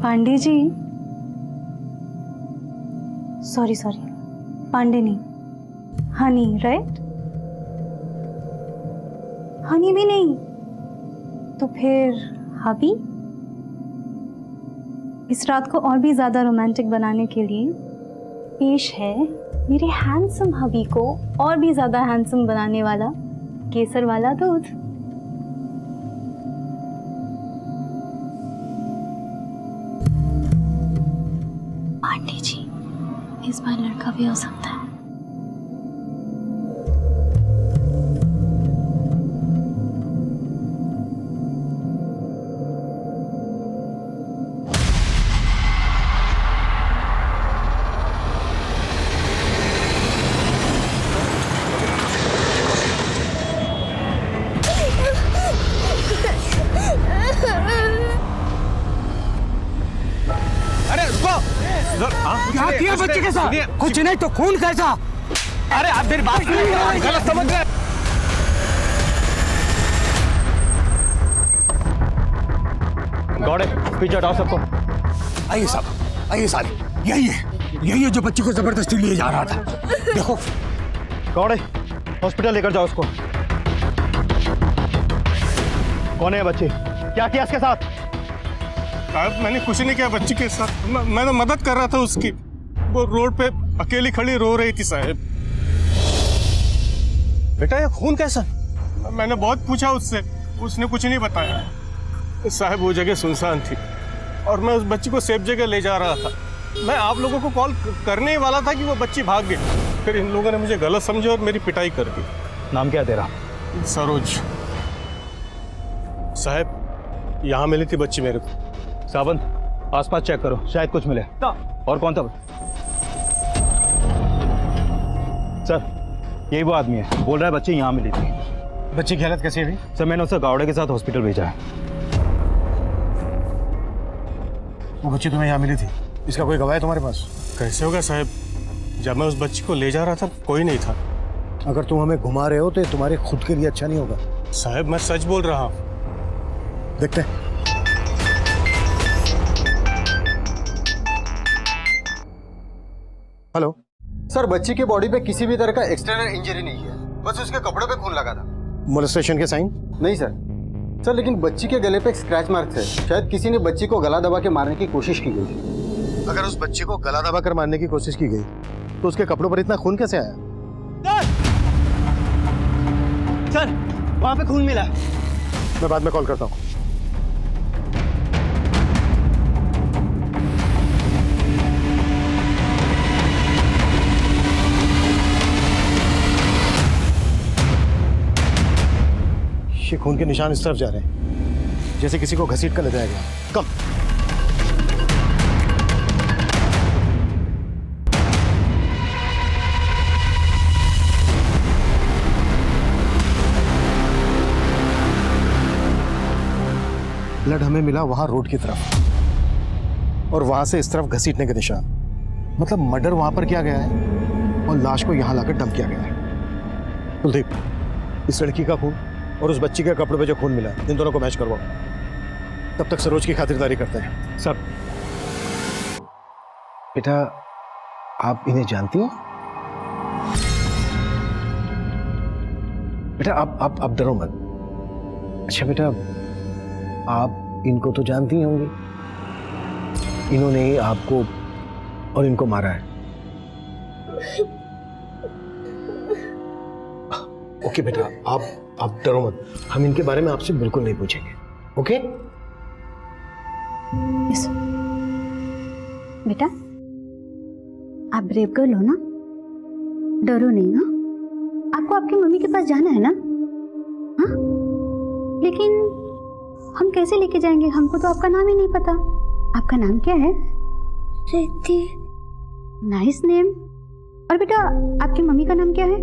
Pandey ji, sorry Pandey नहीं, honey, right? Honey भी नहीं तो फिर हबी? इस रात को और भी ज्यादा रोमांटिक बनाने के लिए पेश है मेरे हैंडसम हबी को और भी ज्यादा हैंडसम बनाने वाला केसर वाला दूध। पांडे जी, इस बार लड़का भी हो सकता है। क्या किया बच्चे के साथ? कुछ नहीं तो खून कैसा? अरे आप मेरी बात गलत समझ रहे। गौड़े पीछे हटाओ सबको। आइए साहब, आइए साहब, यही है जो बच्चे को जबरदस्ती लिए जा रहा था। देखो गौड़े हॉस्पिटल लेकर जाओ उसको। कौन है बच्ची? क्या किया इसके साथ? साहब मैंने कुछ नहीं किया बच्ची के साथ, मैं तो मदद कर रहा था उसकी। वो रोड पे अकेली खड़ी रो रही थी साहब। बेटा ये खून कैसा? मैंने बहुत पूछा उससे, उसने कुछ नहीं बताया साहब। वो जगह सुनसान थी और मैं उस बच्ची को सेफ जगह ले जा रहा था। मैं आप लोगों को कॉल करने ही वाला था कि वो बच्ची भाग गई। फिर इन लोगों ने मुझे गलत समझा और मेरी पिटाई कर दी। नाम क्या तेरा? सरोज। साहब यहाँ मिली थी बच्ची मेरे को। सावंत आसपास चेक करो, शायद कुछ मिले। और कौन था? सर यही वो आदमी है, बोल रहा है बच्ची यहाँ मिली थी। बच्ची की हालत कैसी है? सर मैंने उसे गावड़े के साथ हॉस्पिटल भेजा है। वो बच्ची तुम्हें यहाँ मिली थी, इसका कोई गवाह है तुम्हारे पास? कैसे होगा साहब, जब मैं उस बच्ची को ले जा रहा था कोई नहीं था। अगर तुम हमें घुमा रहे हो तो ये तुम्हारे खुद के लिए अच्छा नहीं होगा। साहब मैं सच बोल रहा हूँ। देखते हैं। हेलो सर, बच्ची की बॉडी पे किसी भी तरह का एक्सटर्नल इंजरी नहीं है, बस उसके कपड़ों पे खून लगा था। मोलेस्टेशन के साइन? नहीं सर, लेकिन बच्ची के गले पे एक स्क्रैच मार्क है। शायद किसी ने बच्ची को गला दबा के मारने की कोशिश की गई थी। अगर उस बच्ची को गला दबा कर मारने की कोशिश की गई तो उसके कपड़ों पर इतना खून कैसे आया? सर वहां पे खून मिला। मैं बाद में कॉल करता हूँ। ये खून के निशान इस तरफ जा रहे हैं, जैसे किसी को घसीट कर ले जाया गया। कम। ब्लड हमें मिला वहां रोड की तरफ और वहां से इस तरफ घसीटने के निशान। मतलब मर्डर वहां पर किया गया है और लाश को यहां लाकर डंप किया गया है। कुलदीप, इस लड़की का खून और उस बच्ची के कपड़ों पे जो खून मिला है, इन दोनों को मैच करवाओ। तब तक सरोज की खातिरदारी करते हैं। सर बेटा, आप इन्हें जानती हो? बेटा आप डरो मत। अच्छा बेटा, आप इनको तो जानती होंगी, इन्होंने ही आपको और इनको मारा है। ओके बेटा, आप डरो मत, हम इनके बारे में आपसे बिल्कुल नहीं पूछेंगे। ओके? यस। बेटा आप ब्रेव गर्ल हो ना, डरो नहीं ना। आपको आपकी मम्मी के पास जाना है ना? हाँ, लेकिन हम कैसे लेके जाएंगे? हमको तो आपका नाम ही नहीं पता। आपका नाम क्या है? रिद्धि। Nice name. और बेटा आपकी मम्मी का नाम क्या है?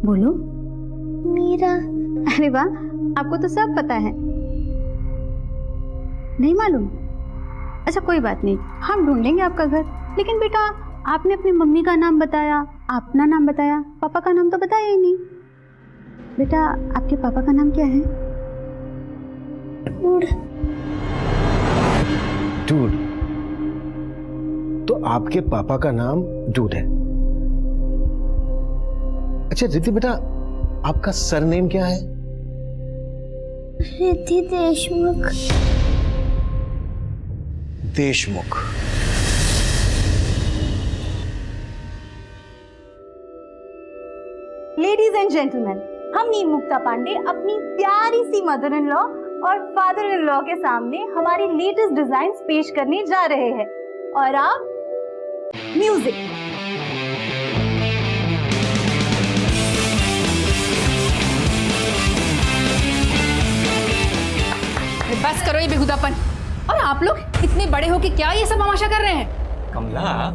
बोलो। मीरा। अरे वाह, आपको तो सब पता है। नहीं मालूम? अच्छा कोई बात नहीं, हम ढूंढ लेंगे आपका घर। लेकिन बेटा आपने अपनी मम्मी का नाम बताया, अपना नाम बताया, पापा का नाम तो बताया ही नहीं। बेटा आपके पापा का नाम क्या है? डूड। तो आपके पापा का नाम डूड है। अच्छा रिद्धि बेटा, आपका सरनेम क्या है? Riddhi Deshmukh. Deshmukh. Ladies and gentleman, हम नीम मुक्ता पांडे अपनी प्यारी सी मदर इन लॉ और फादर इन लॉ के सामने हमारी लेटेस्ट डिजाइन्स पेश करने जा रहे हैं। और आप म्यूजिक। बस करो ये बेहुदापन। और आप लोग इतने बड़े हो कि क्या ये सब तमाशा कर रहे हैं? कमला,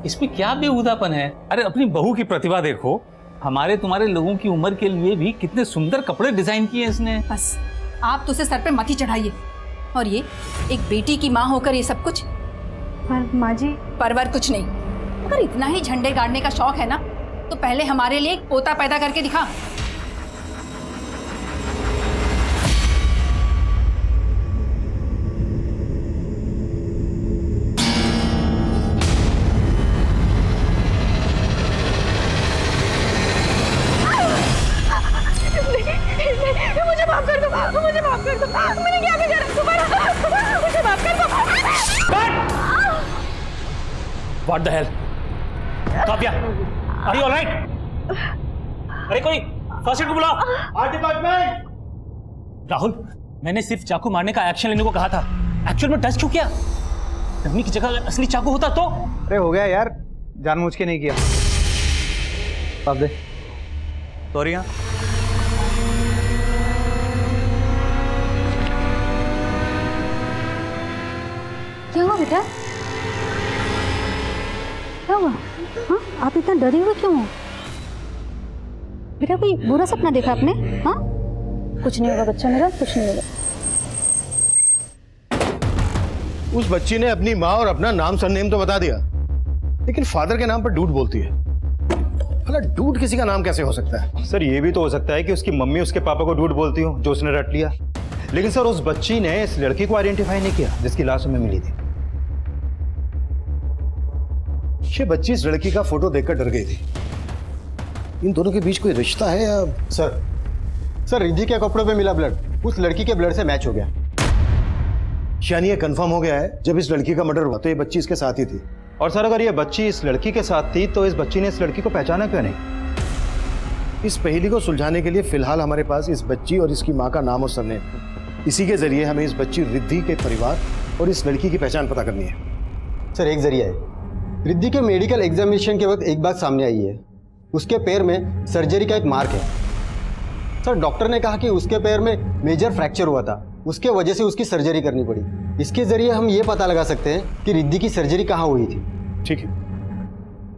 इसमें क्या बेहुदापन है? अरे अपनी बहू की प्रतिभा देखो। हमारे तुम्हारे लोगों की उम्र के लिए भी कितने सुंदर कपड़े डिजाइन किए इसने। बस आप तो उसे सर पे मत ही चढ़ाइए। और ये एक बेटी की माँ होकर ये सब कुछ। पर माँ जी, परवर कुछ नहीं। अगर इतना ही झंडे गाड़ने का शौक है ना, तो पहले हमारे लिए एक पोता पैदा करके दिखा। मुझे माफ कर दो, मुझे माफ कर दो। मैंने क्या बिगाड़ा? दोबारा मुझे माफ कर दो। What the hell? Kavya, are you all right? अरे कोई फर्स्ट एड को बुलाओ। डिपार्टमेंट। राहुल, मैंने सिर्फ चाकू मारने का एक्शन लेने को कहा था। एक्चुअल में टच क्यों किया? डमी की जगह अगर असली चाकू होता तो। अरे हो गया यार, जानबूझ के नहीं किया। अब दे सॉरी। क्या हुआ बेटा? क्या हुआ? हाँ, आप इतना डरे हुए क्यों हो? बेटा कोई बुरा सपना देखा आपने? हाँ, कुछ नहीं होगा बच्चा मेरा, कुछ नहीं होगा। उस बच्ची ने अपनी माँ और अपना नाम सरनेम तो बता दिया, लेकिन फादर के नाम पर डूड बोलती है। भला डूड किसी का नाम कैसे हो सकता है? सर ये भी तो हो सकता है कि उसकी मम्मी उसके पापा को डूड बोलती हो, जो उसने रट लिया। लेकिन सर उस बच्ची ने इस लड़की को आइडेंटिफाई नहीं किया जिसकी लाश हमें मिली थी। ये बच्ची इस लड़की का फोटो देखकर डर गई थी। इन दोनों के बीच कोई रिश्ता है या? सर रिद्धि के कपड़ों पे मिला ब्लड उस लड़की के ब्लड से मैच हो गया। यानी ये कंफर्म हो गया है जब इस लड़की का मर्डर हुआ तो ये बच्ची इसके साथ ही थी। और सर अगर ये बच्ची इस लड़की के साथ थी तो इस बच्ची ने इस लड़की को पहचाना क्यों नहीं? इस पहेली को सुलझाने के लिए फिलहाल हमारे पास इस बच्ची और इसकी माँ का नाम और सरनेम है। इसी के जरिए हमें इस बच्ची रिद्धि के परिवार और इस लड़की की पहचान पता करनी है। सर एक जरिया है। रिद्धि के मेडिकल एग्जामिनेशन के वक्त एक बात सामने आई है, उसके पैर में सर्जरी का एक मार्क है। सर डॉक्टर ने कहा कि उसके पैर में मेजर फ्रैक्चर हुआ था, उसके वजह से उसकी सर्जरी करनी पड़ी। इसके जरिए हम ये पता लगा सकते हैं कि रिद्धि की सर्जरी कहाँ हुई थी। ठीक है,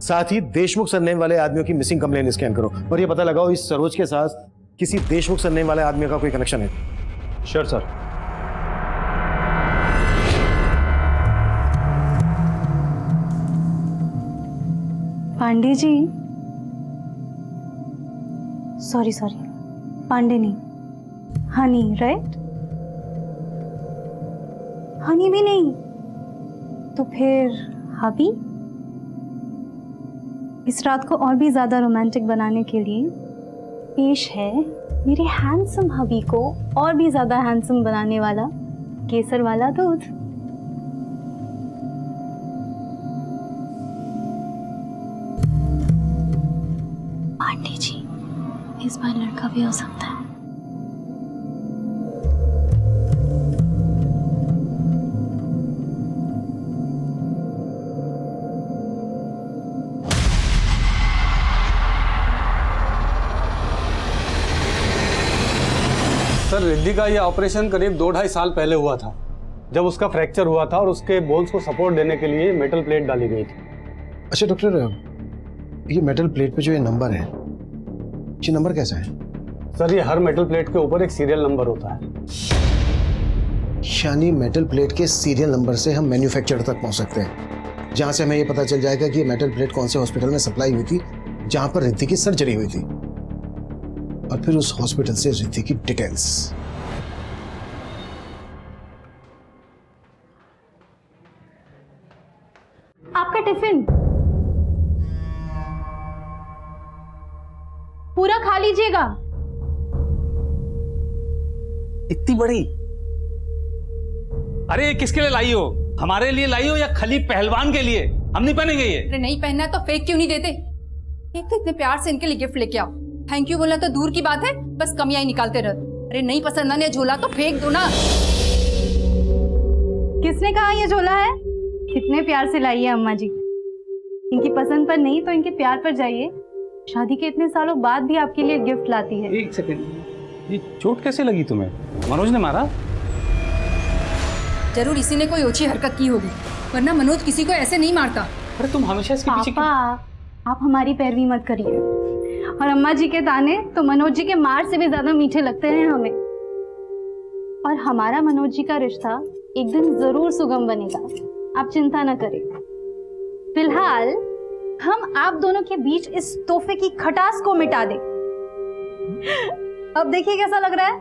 साथ ही देशमुख सरनेम वाले आदमियों की मिसिंग कंप्लेन स्कैन करो और ये पता लगाओ इस सरोज के साथ किसी देशमुख सरनेम वाले आदमी का कोई कनेक्शन है। Sure sir. Pandey ji, sorry Pandey नहीं, हनी, राइट? हनी भी नहीं तो फिर हबी? इस रात को और भी ज्यादा रोमांटिक बनाने के लिए पेश है मेरे हैंडसम हबी को और भी ज्यादा हैंडसम बनाने वाला केसर वाला दूध। पांडे जी, इस बार लड़का भी हो सकता है। सर रिद्धि का यह ऑपरेशन करीब 2-2.5 साल पहले हुआ था, जब उसका फ्रैक्चर हुआ था और उसके बोन्स को सपोर्ट देने के लिए मेटल प्लेट डाली गई थी। अच्छा डॉक्टर, ये मेटल प्लेट पे जो ये नंबर है, ये नंबर कैसा है? सर ये हर मेटल प्लेट के ऊपर एक सीरियल नंबर होता है। यानी मेटल प्लेट के सीरियल नंबर से हम मैन्युफैक्चरर तक पहुंच सकते हैं, जहां से हमें ये पता चल जाएगा कि ये मेटल प्लेट कौन से हॉस्पिटल में सप्लाई हुई थी जहां पर रिद्धि की सर्जरी हुई थी, और फिर उस हॉस्पिटल से रिद्धि की डिटेल्स। टिफिन पूरा खा लीजिएगा। इतनी बड़ी? अरे ये किसके लिए लाई हो? हमारे लिए लाई हो या खली पहलवान के लिए? हम नहीं पहनेंगे ये। अरे नहीं पहनना है तो फेंक क्यों नहीं देते? एक तो इतने प्यार से इनके लिए गिफ्ट लेके आओ, थैंक यू बोलना तो दूर की बात है, बस कमियां ही निकालते रहो। अरे नहीं पसंद आने झोला तो फेंक दो ना। किसने कहा ये झोला है? कितने प्यार से लाई है अम्मा जी। इनकी पसंद पर नहीं तो इनके प्यार पर जाइए। शादी के इतने सालों बाद भी आपके लिए गिफ्ट लाती है। एक सेकंड, ये चोट कैसे लगी तुम्हें? मनोज ने मारा? जरूर इसी ने कोई ओछी हरकत की होगी, वरना मनोज किसी को ऐसे नहीं मारता। अरे तुम हमेशा इसके पीछे पापा, आप हमारी पैरवी मत करिए। और अम्मा जी के ताने तो मनोज जी के मार से भी ज्यादा मीठे लगते हैं हमें। और हमारा मनोज जी का रिश्ता एक दिन जरूर सुगम बनेगा, आप चिंता न करें। फिलहाल हम आप दोनों के बीच इस तोहफे की खटास को मिटा दें। अब देखिए कैसा लग रहा है,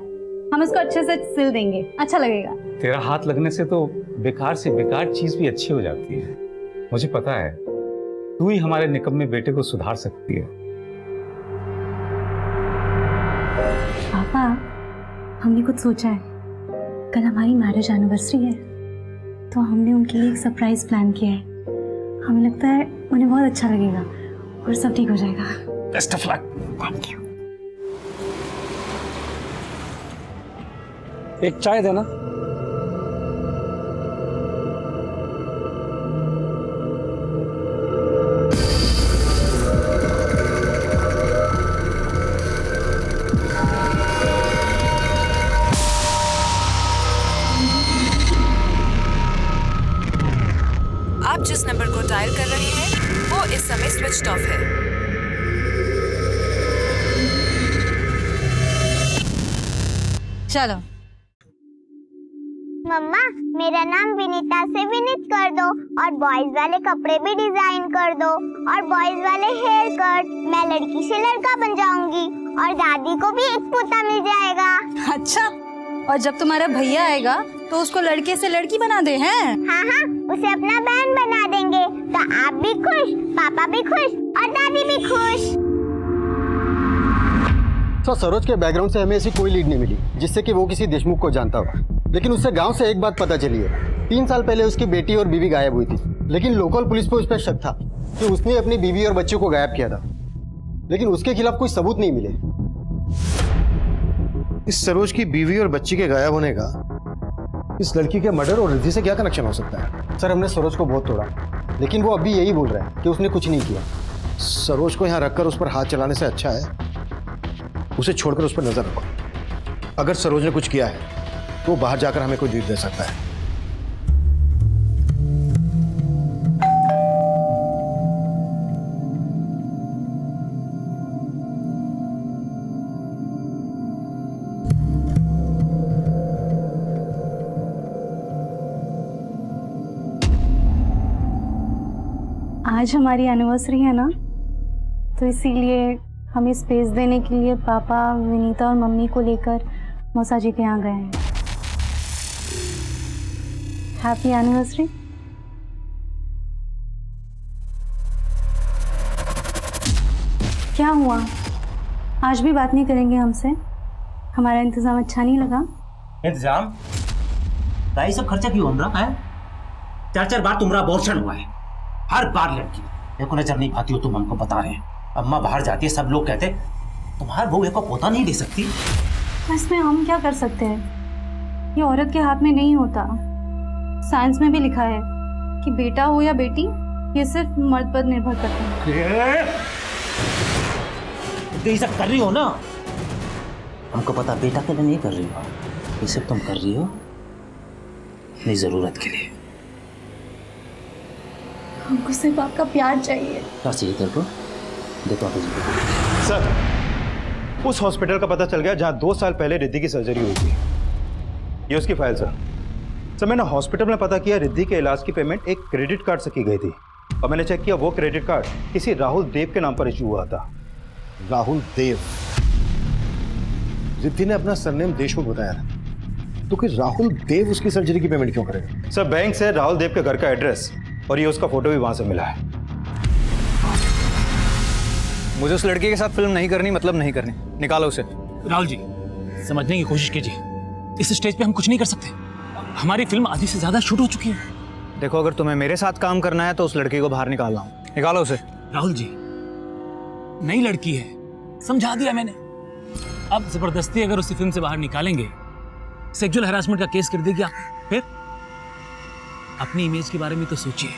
हम इसको अच्छे से सिल देंगे, अच्छा लगेगा। तेरा हाथ लगने से तो बेकार से बेकार चीज भी अच्छी हो जाती है। मुझे पता है तू ही हमारे निकम्मे बेटे को सुधार सकती है। पापा, हमने कुछ सोचा है। कल हमारी मैरिज एनिवर्सरी है, तो हमने उनके लिए एक सरप्राइज प्लान किया है। हमें लगता है उन्हें बहुत अच्छा लगेगा और सब ठीक हो जाएगा। Best of luck. Thank you. एक चाय देना। आप जिस नंबर को डायल कर रहे हैं वो इस समय स्विच ऑफ है। चलो मम्मा, मेरा नाम विनीता से विनीत कर दो और बॉयज वाले कपड़े भी डिजाइन कर दो और बॉयज वाले हेयर कट। मैं लड़की से लड़का बन जाऊंगी और दादी को भी एक पोता मिल जाएगा। अच्छा, और जब तुम्हारा भैया आएगा तो उसको लड़के से लड़की बना दे हैं? हाँ हाँ, उसे अपना बहन बना देंगे तो आप भी खुश, पापा भी खुश और दादी भी खुश। तो सरोज के बैकग्राउंड से हमें ऐसी कोई लीड नहीं मिली जिससे कि वो किसी देशमुख को जानता हो। लेकिन उससे गांव से एक बात पता चली है, 3 साल पहले उसकी बेटी और बीवी गायब हुई थी। लेकिन लोकल पुलिस को उस पर शक था कि उसने अपनी बीवी और बच्चों को गायब किया था, लेकिन उसके खिलाफ कोई सबूत नहीं मिले। इस सरोज की बीवी और बच्ची के गायब होने का इस लड़की के मर्डर और रिद्धि से क्या कनेक्शन हो सकता है? सर, हमने सरोज को बहुत तोड़ा, लेकिन वो अभी यही बोल रहा है कि उसने कुछ नहीं किया। सरोज को यहाँ रखकर उस पर हाथ चलाने से अच्छा है उसे छोड़कर उस पर नजर रखो। अगर सरोज ने कुछ किया है तो वो बाहर जाकर हमें कोई लीड दे सकता है। आज हमारी एनिवर्सरी है ना, तो इसीलिए हमें स्पेस देने के लिए पापा, विनीता और मम्मी को लेकर मौसा जी के यहाँ गए हैं। Happy anniversary. क्या हुआ, आज भी बात नहीं करेंगे हमसे? हमारा इंतजाम अच्छा नहीं लगा? इंतजाम? भाई सब खर्चा क्यों हो रहा है? 4 बार तुम्हारा अबॉर्शन हुआ है। हर बार लड़की देखो नजर नहीं पाती हो, तुम हमको बता रहे हैं। अम्मा बाहर जाती है, सब लोग कहते तुम्हारे बहू को पोता नहीं दे सकती। इसमें हम क्या कर सकते हैं? ये औरत के हाथ में नहीं होता। साइंस में भी लिखा है कि बेटा हो या बेटी, ये सिर्फ मर्द पर निर्भर करता है। तो ये सब कर रही हो ना, हमको पता बेटा के लिए नहीं कर रही हो, ये सब तुम कर रही हो अपनी जरूरत के लिए। हमको सिर्फ आपका प्यार चाहिए। क्या चाहिए तेरे को? देता हूँ तुझे। सर, उस हॉस्पिटल का पता चल गया जहां 2 साल पहले रिद्धि की सर्जरी हुई थी। ये उसकी फाइल सर। सर, मैंने हॉस्पिटल में पता किया रिद्धि के इलाज की पेमेंट एक क्रेडिट कार्ड से की गई थी और मैंने चेक किया वो क्रेडिट कार्ड किसी राहुल देव के नाम पर इशू हुआ था। राहुल देव? रिद्धि ने अपना सरनेम देशमुख बताया था, तो कि राहुल देव उसकी सर्जरी की पेमेंट क्यों करेगा? सर, बैंक से राहुल देव के घर का एड्रेस और ये उसका फोटो भी वहां से मिला है। मुझे उस लड़के के साथ फिल्म नहीं करनी, मतलब नहीं करनी। निकालो उसे। राहुल जी, समझने की कोशिश कीजिए। इस स्टेज पे हम कुछ नहीं कर सकते। हमारी फिल्म आधी से ज्यादा शूट हो चुकी है। देखो, अगर तुम्हें मेरे साथ काम करना है तो उस लड़के को बाहर निकालना हूँ। निकालो उसे। राहुल जी, नई लड़की है, समझा दिया मैंने। अब जबरदस्ती अगर उसी फिल्म से बाहर निकालेंगे, सेक्सुअल हरासमेंट का केस कर देगी आप, फिर अपनी इमेज के बारे में तो सोचिए।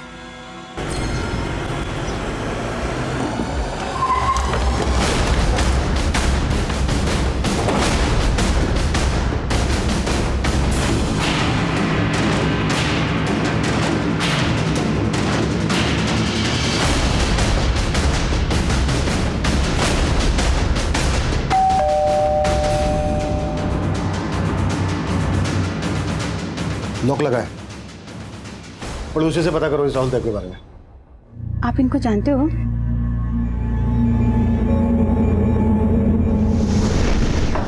लॉक लगा है। पड़ोसी से पता करो इस राहुल देव के बारे में। आप इनको जानते हो?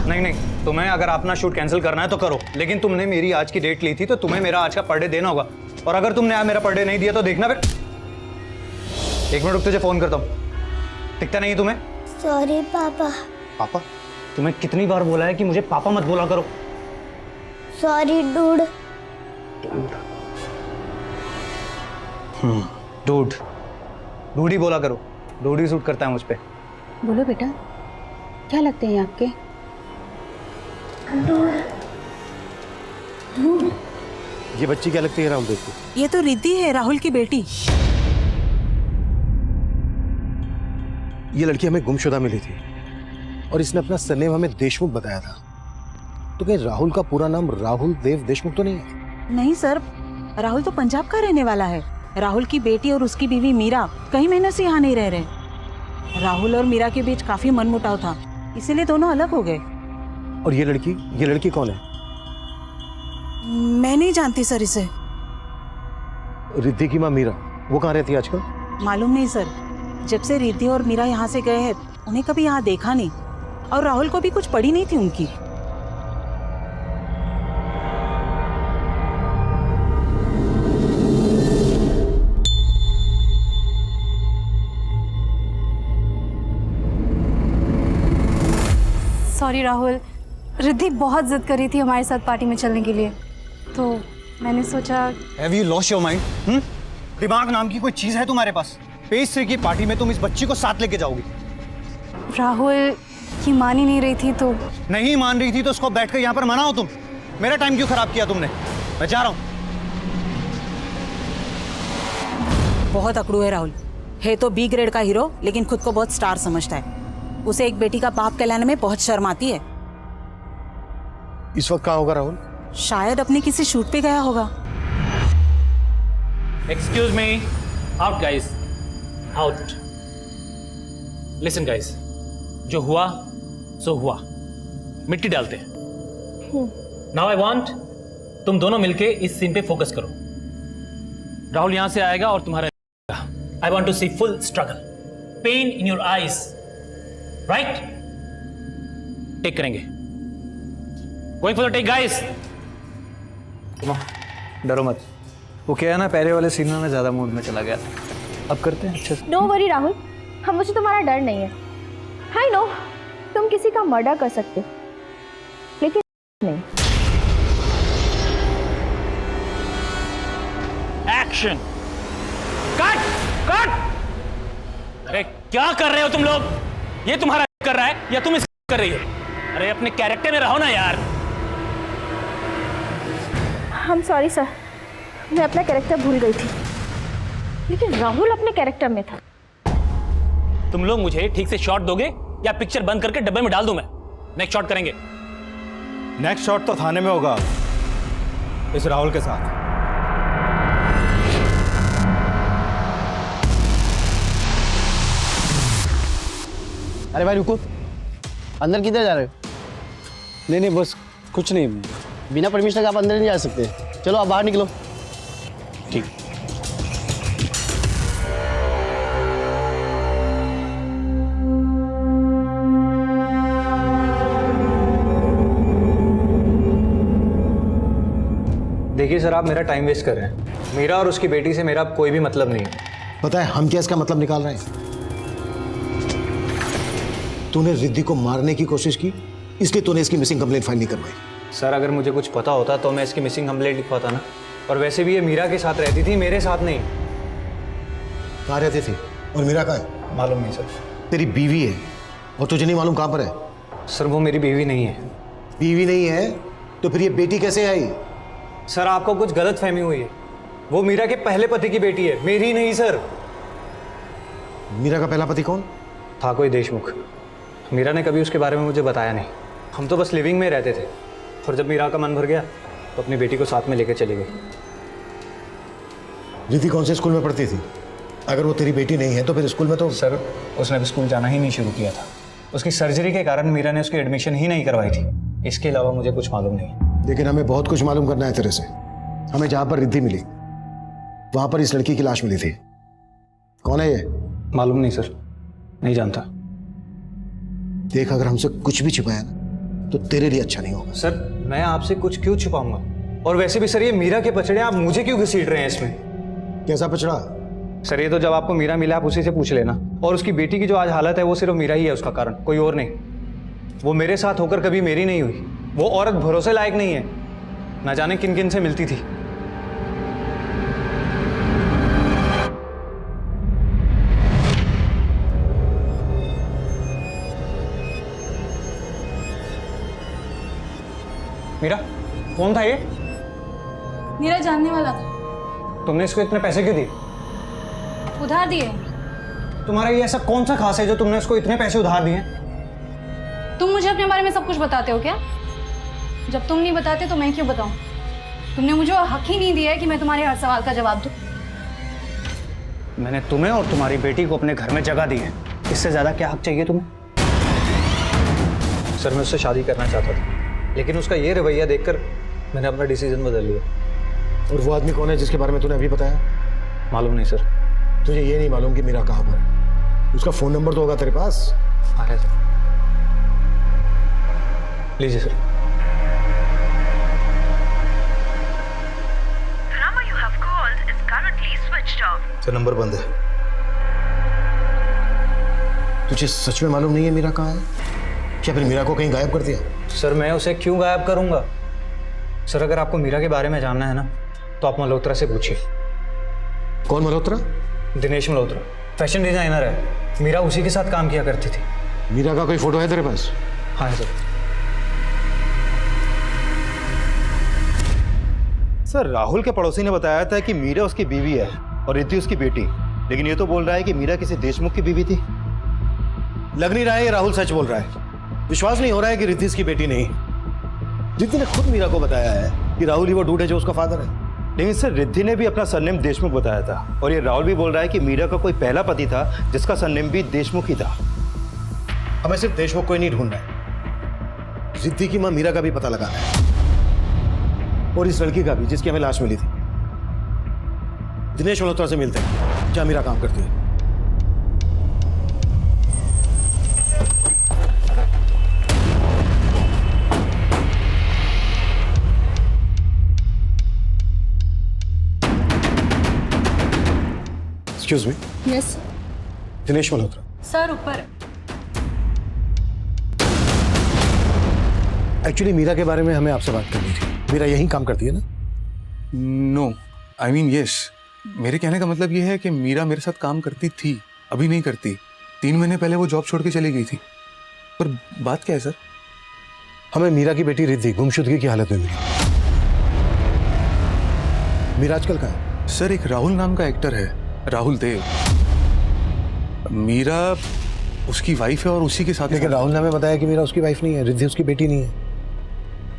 नहीं नहीं, तुम्हें अगर अपना शूट कैंसिल करना है तो करो, लेकिन तुमने मेरी आज की डेट ली थी तो तुम्हें मेरा आज का पर डे देना होगा। और अगर तुमने आज मेरा पर डे नहीं दिया तो देखना फिर। एक मिनट रुक, तुझे फोन करता हूँ। दिखता नहीं है तुम्हें? सॉरी पापा। पापा? तुम्हें कितनी बार बोला है कि मुझे पापा मत बोला करो। Sorry dude. Dude dude he बोला करो। डूड ही सूट करता है मुझ पे। बोलो बेटा, क्या लगते हैं आपके? ये बच्ची क्या लगती है राहुल देव की? ये तो रिद्धि है, राहुल की बेटी। ये लड़की हमें गुमशुदा मिली थी और इसने अपना सरनेम हमें देशमुख बताया था। तो क्या राहुल का पूरा नाम राहुल देव देशमुख तो नहीं है? नहीं सर, राहुल तो पंजाब का रहने वाला है। राहुल की बेटी और उसकी बीवी मीरा कई महीनों से यहाँ नहीं रह रहे। राहुल और मीरा के बीच काफी मनमुटाव था, इसीलिए दोनों अलग हो गए। और ये लड़की कौन है? मैं नहीं जानती सर इसे। रिद्धि की माँ मीरा, वो कहाँ रहती है आजकल? मालूम नहीं सर, जब से रिद्धि और मीरा यहाँ से गए हैं उन्हें कभी यहाँ देखा नहीं, और राहुल को भी कुछ पड़ी नहीं थी उनकी। सॉरी राहुल, रिद्धि बहुत जिद करी थी हमारे साथ पार्टी में चलने के लिए, तो मैंने सोचा। Have you lost your mind? दिमाग नाम की कोई चीज है तुम्हारे पास? पेश की पार्टी में तुम इस बच्ची को साथ लेके जाओगी? राहुल की मान ही नहीं रही थी तो। नहीं मान रही थी तो उसको बैठकर यहाँ पर मनाओ तुम। मेरा टाइम क्यों खराब किया तुमने? मैं जा रहा हूँ। बहुत अकड़ू है राहुल। है तो बी ग्रेड का हीरो, लेकिन खुद को बहुत स्टार समझता है। उसे एक बेटी का बाप कहलाने में बहुत शर्म आती है। इस वक्त कहाँ होगा राहुल? शायद अपने किसी शूट पे गया होगा। Excuse me, out guys, out. Listen guys, जो हुआ सो हुआ, मिट्टी डालते हैं। नाउ आई वांट तुम दोनों मिलके इस सीन पे फोकस करो। राहुल यहां से आएगा और तुम्हारा I want to see full struggle, pain in your eyes, right? Take करेंगे। Going for the take guys. डरो मत। वो क्या है ना, पहले वाले सीन में मैं ज्यादा मूड में चला गया था। अब करते हैं अच्छे से। नो वरी राहुल, हम मुझे तुम्हारा डर नहीं है। आई नो तुम किसी का मर्डर कर सकते हो, लेकिन नहीं। Action, cut cut. अरे क्या कर रहे हो तुम लोग? ये तुम्हारा कर रहा है या तुम इस कर रही हो? अरे अपने कैरेक्टर में रहो ना यार। हम सॉरी सर, मैं अपना कैरेक्टर भूल गई थी, लेकिन राहुल अपने कैरेक्टर में था। तुम लोग मुझे ठीक से शॉट दोगे या पिक्चर बंद करके डब्बे में डाल दूं मैं? नेक्स्ट शॉट करेंगे। नेक्स्ट शॉट तो थाने में होगा इस राहुल के साथ। अरे भाई रुको, अंदर किधर जा रहे हो? नहीं बस कुछ नहीं, बिना परमिशन के आप अंदर नहीं जा सकते। चलो आप बाहर निकलो। ठीक। देखिए सर, आप मेरा टाइम वेस्ट कर रहे हैं। मीरा और उसकी बेटी से मेरा कोई भी मतलब नहीं है। पता है हम क्या इसका मतलब निकाल रहे हैं? तूने रिद्धि को मारने की कोशिश की, इसलिए तूने इसकी मिसिंग कंप्लेंट फाइल नहीं करवाई। सर अगर मुझे कुछ पता होता तो मैं इसकी मिसिंग कंप्लेंट लिखवाता ना। और वैसे भी ये मीरा के साथ रहती थी, मेरे साथ नहीं। कहाँ रहती थी और मीरा कहाँ है? मालूम नहीं सर। तेरी बीवी है और तुझे नहीं मालूम कहाँ पर है? सर वो मेरी बीवी नहीं है। बीवी नहीं है तो फिर ये बेटी कैसे आई? सर आपको कुछ गलत फहमी हुई है। वो मीरा के पहले पति की बेटी है, मेरी नहीं सर। मीरा का पहला पति कौन था? कोई देशमुख। मीरा ने कभी उसके बारे में मुझे बताया नहीं। हम तो बस लिविंग में रहते थे, और जब मीरा का मन भर गया तो अपनी बेटी को साथ में लेकर चली गई। रिद्धि कौन से स्कूल में पढ़ती थी? अगर वो तेरी बेटी नहीं है तो फिर स्कूल में तो... सर उसने अभी स्कूल जाना ही नहीं शुरू किया था। उसकी सर्जरी के कारण मीरा ने उसकी एडमिशन ही नहीं करवाई थी। इसके अलावा मुझे कुछ मालूम नहीं। लेकिन हमें बहुत कुछ मालूम करना है तेरे से। हमें जहां पर रिद्धि मिली वहां पर इस लड़की की लाश मिली थी। कौन है ये? मालूम नहीं सर, नहीं जानता। देख, अगर हमसे कुछ भी छिपाया ना तो तेरे लिए अच्छा नहीं होगा। सर मैं आपसे कुछ क्यों छुपाऊंगा? और वैसे भी सर ये मीरा के पचड़े आप मुझे क्यों घसीट रहे हैं इसमें? कैसा पचड़ा? सर ये तो जब आपको मीरा मिला आप उसी से पूछ लेना। और उसकी बेटी की जो आज हालत है वो सिर्फ मीरा ही है उसका कारण, कोई और नहीं। वो मेरे साथ होकर कभी मेरी नहीं हुई। वो औरत भरोसे लायक नहीं है। ना जाने किन किन से मिलती थी। मीरा कौन था ये? मेरा जानने वाला था। तुमने इसको इतने पैसे क्यों दिए? उधार दिए। तुम्हारा ये ऐसा कौन सा खास है जो तुमने उसको इतने पैसे उधार दिए? तुम मुझे अपने बारे में सब कुछ बताते हो क्या? जब तुम नहीं बताते तो मैं क्यों बताऊं? तुमने मुझे वो हक ही नहीं दिया है कि मैं तुम्हारे हर सवाल का जवाब दूं। मैंने तुम्हें और तुम्हारी बेटी को अपने घर में जगह दी है। इससे ज्यादा क्या हक चाहिए तुम्हें? सर मैं उससे शादी करना चाहता था, लेकिन उसका ये रवैया देखकर मैंने अपना डिसीजन बदल लिया। और वो आदमी कौन है जिसके बारे में तूने अभी बताया? मालूम नहीं सर। तुझे ये नहीं मालूम कि मीरा कहाँ पर है? उसका फोन नंबर तो होगा तेरे पास? हाँ है सर। लीजिए सर। सर नंबर बंद है। तुझे सच में मालूम नहीं है मीरा कहाँ है? क्या फिर मीरा को कहीं गायब कर दिया? सर मैं उसे क्यों गायब करूंगा? सर अगर आपको मीरा के बारे में जानना है ना तो आप मल्होत्रा से पूछिए। कौन मल्होत्रा? दिनेश मल्होत्रा, फैशन डिजाइनर है। मीरा उसी के साथ काम किया करती थी। मीरा का कोई फोटो है तेरे पास? हाँ है सर। सर राहुल के पड़ोसी ने बताया था कि मीरा उसकी बीवी है और रिद्धि उसकी बेटी, लेकिन ये तो बोल रहा है कि मीरा किसी देशमुख की बीवी थी। लग नहीं रहा है ये राहुल सच बोल रहा है। विश्वास नहीं हो रहा है कि रिद्धि इसकी बेटी नहीं। रिद्धि ने खुद मीरा को बताया है कि राहुल ही वो डूड है जो उसका फादर है। लेकिन सर रिद्धि ने भी अपना सरनेम देशमुख बताया था, और ये राहुल भी बोल रहा है कि मीरा का कोई पहला पति था जिसका सरनेम भी देशमुख ही था। हमें सिर्फ देशमुख को ही नहीं ढूंढना है, रिद्धि की मां मीरा का भी पता लगाना है, और इस लड़की का भी जिसकी हमें लाश मिली थी। दिनेश मल्होत्रा से मिलते हैं जहां मीरा काम करती है। Excuse me. Yes Dinesh Malhotra. Sir ऊपर। एक्चुअली मीरा के बारे में हमें आपसे बात करनी थी। मीरा यहीं काम करती है ना? No, I mean yes. मेरे कहने का मतलब ये है कि मीरा मेरे साथ काम करती थी, अभी नहीं करती। 3 महीने पहले वो जॉब छोड़ के चली गई थी। पर बात क्या है सर? हमें मीरा की बेटी रिद्धि गुमशुदगी की हालत में मिली। मीरा आजकल कहाँ है? सर एक राहुल नाम का एक्टर है, राहुल देव। मीरा उसकी वाइफ है और उसी के साथ। लेकिन राहुल ने हमें बताया कि मीरा उसकी वाइफ नहीं है, रिद्धि उसकी बेटी नहीं है।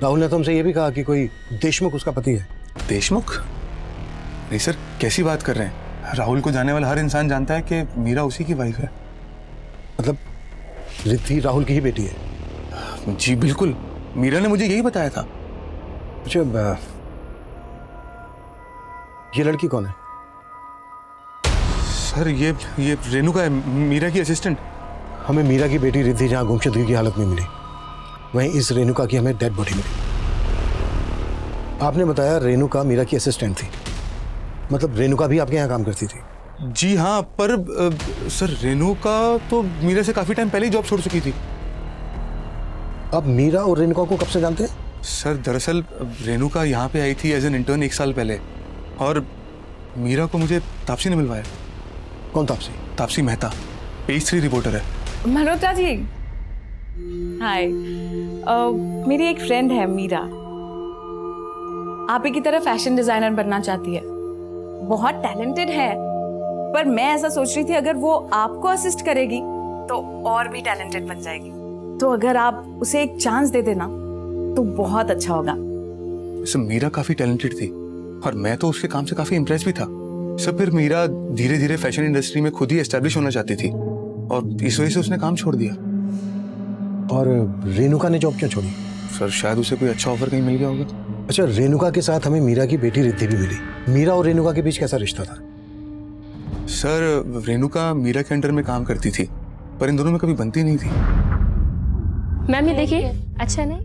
राहुल ने तो हमसे ये भी कहा कि कोई देशमुख उसका पति है। देशमुख? नहीं सर, कैसी बात कर रहे हैं? राहुल को जाने वाला हर इंसान जानता है कि मीरा उसी की वाइफ है। मतलब रिद्धि राहुल की ही बेटी है? जी बिल्कुल, मीरा ने मुझे यही बताया था। अच्छा, ये लड़की कौन है? सर ये रेणुका है, मीरा की असिस्टेंट। हमें मीरा की बेटी रिद्धि जहाँ गुमशुदगी की हालत में मिली, वहीं इस रेणुका की हमें डेड बॉडी मिली। आपने बताया रेणुका मीरा की असिस्टेंट थी, मतलब रेणुका भी आपके यहाँ काम करती थी? जी हाँ, पर सर रेणुका तो मीरा से काफी टाइम पहले ही जॉब छोड़ चुकी थी। अब मीरा और रेणुका को कब से जानते हैं? सर दरअसल रेणुका यहाँ पे आई थी एज एन इंटर्न 1 साल पहले, और मीरा को मुझे तापसी ने मिलवाया। कौन तापसी? तापसी मेहता, पेज 3 रिपोर्टर है। मल्होत्रा जी, हाय। मेरी एक फ्रेंड है मीरा, आप ही की तरह फैशन डिजाइनर बनना चाहती है, बहुत टैलेंटेड है, पर मैं ऐसा सोच रही थी अगर वो आपको असिस्ट करेगी तो और भी टैलेंटेड बन जाएगी। तो अगर आप उसे एक चांस दे देना तो बहुत अच्छा होगा। सर मीरा काफी टैलेंटेड थी और मैं तो उसके काम से काफी इम्प्रेस भी था। सर फिर मीरा धीरे धीरे फैशन इंडस्ट्री में खुद ही एस्टेब्लिश होना चाहती थी और इस वजह से उसने काम छोड़ दिया। और रेणुका ने जॉब क्यों छोड़ी? सर शायद उसे कोई अच्छा ऑफर कहीं मिल गया होगा। अच्छा, रेणुका के साथ हमें मीरा की बेटी रिद्धि भी मिली। मीरा और रेणुका के बीच कैसा रिश्ता था? सर रेणुका मीरा के अंडर में काम करती थी, पर इन दोनों में कभी बनती नहीं थी। मैम ये देखिए, अच्छा नहीं?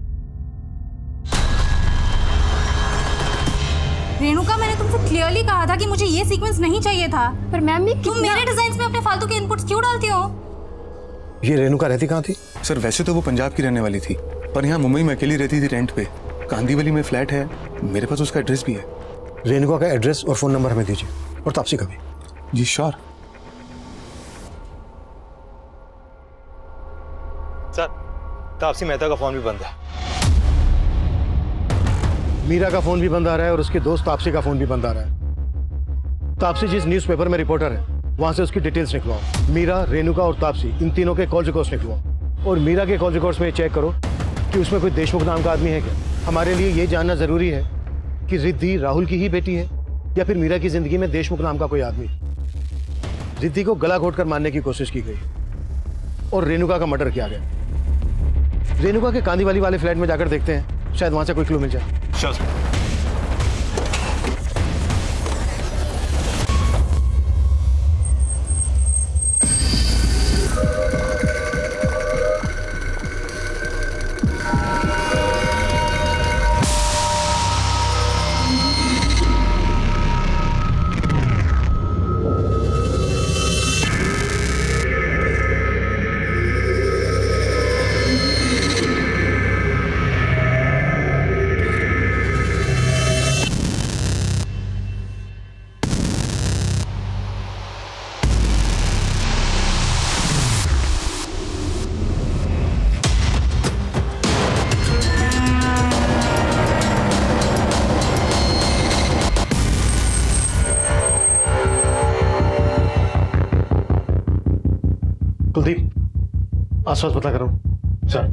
रेणुका, मैंने तुमसे क्लियरली कहा था कि मुझे ये सीक्वेंस नहीं चाहिए था। पर मैम ये तुम मेरे डिजाइन्स में अपने फालतू के इनपुट्स क्यों डालती हो? ये रेणुका रहती कहाँ थी? सर वैसे तो वो पंजाब की रहने वाली थी, पर यहाँ मुंबई में अकेली रहती थी रेंट पे। कांदीवली में फ्लैट है, मेरे पास उसका एड्रेस भी है। रेणुका का एड्रेस और फोन नंबर हमें दीजिए, और तापसी का भी। जी श्योर। सर, तापसी मेहता का फोन भी बंद है। मीरा का फोन भी बंद आ रहा है और उसके दोस्त तापसी का फोन भी बंद आ रहा है। तापसी जिस न्यूज़पेपर में रिपोर्टर है वहां से उसकी डिटेल्स निकलवाओ। मीरा, रेणुका और तापसी, इन तीनों के कॉल रिकॉर्ड्स निकलवाओ। और मीरा के कॉल रिकॉर्ड्स में चेक करो कि उसमें कोई देशमुख नाम का आदमी है क्या। हमारे लिए ये जानना जरूरी है कि रिद्धि राहुल की ही बेटी है या फिर मीरा की जिंदगी में देशमुख नाम का कोई आदमी। रिद्धि को गला घोट कर मारने की कोशिश की गई और रेणुका का मर्डर किया गया। रेणुका के कांदीवाली वाले फ्लैट में जाकर देखते हैं, शायद वहां से कोई क्लू मिल जाए। कुलदीप, आसपास पता करो। सर।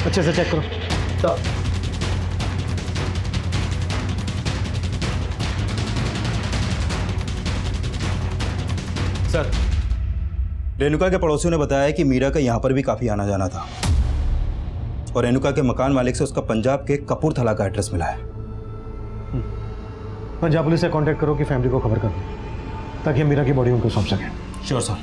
अच्छे से चेक करो। सर, रेणुका के पड़ोसियों ने बताया कि मीरा का यहाँ पर भी काफी आना जाना था और रेणुका के मकान मालिक से उसका पंजाब के कपूरथला का एड्रेस मिला है। पंजाब पुलिस से कांटेक्ट करो कि फैमिली को खबर कर दो ताकि हम मीरा की बॉडी उनको सौंप सकें। Sure sir.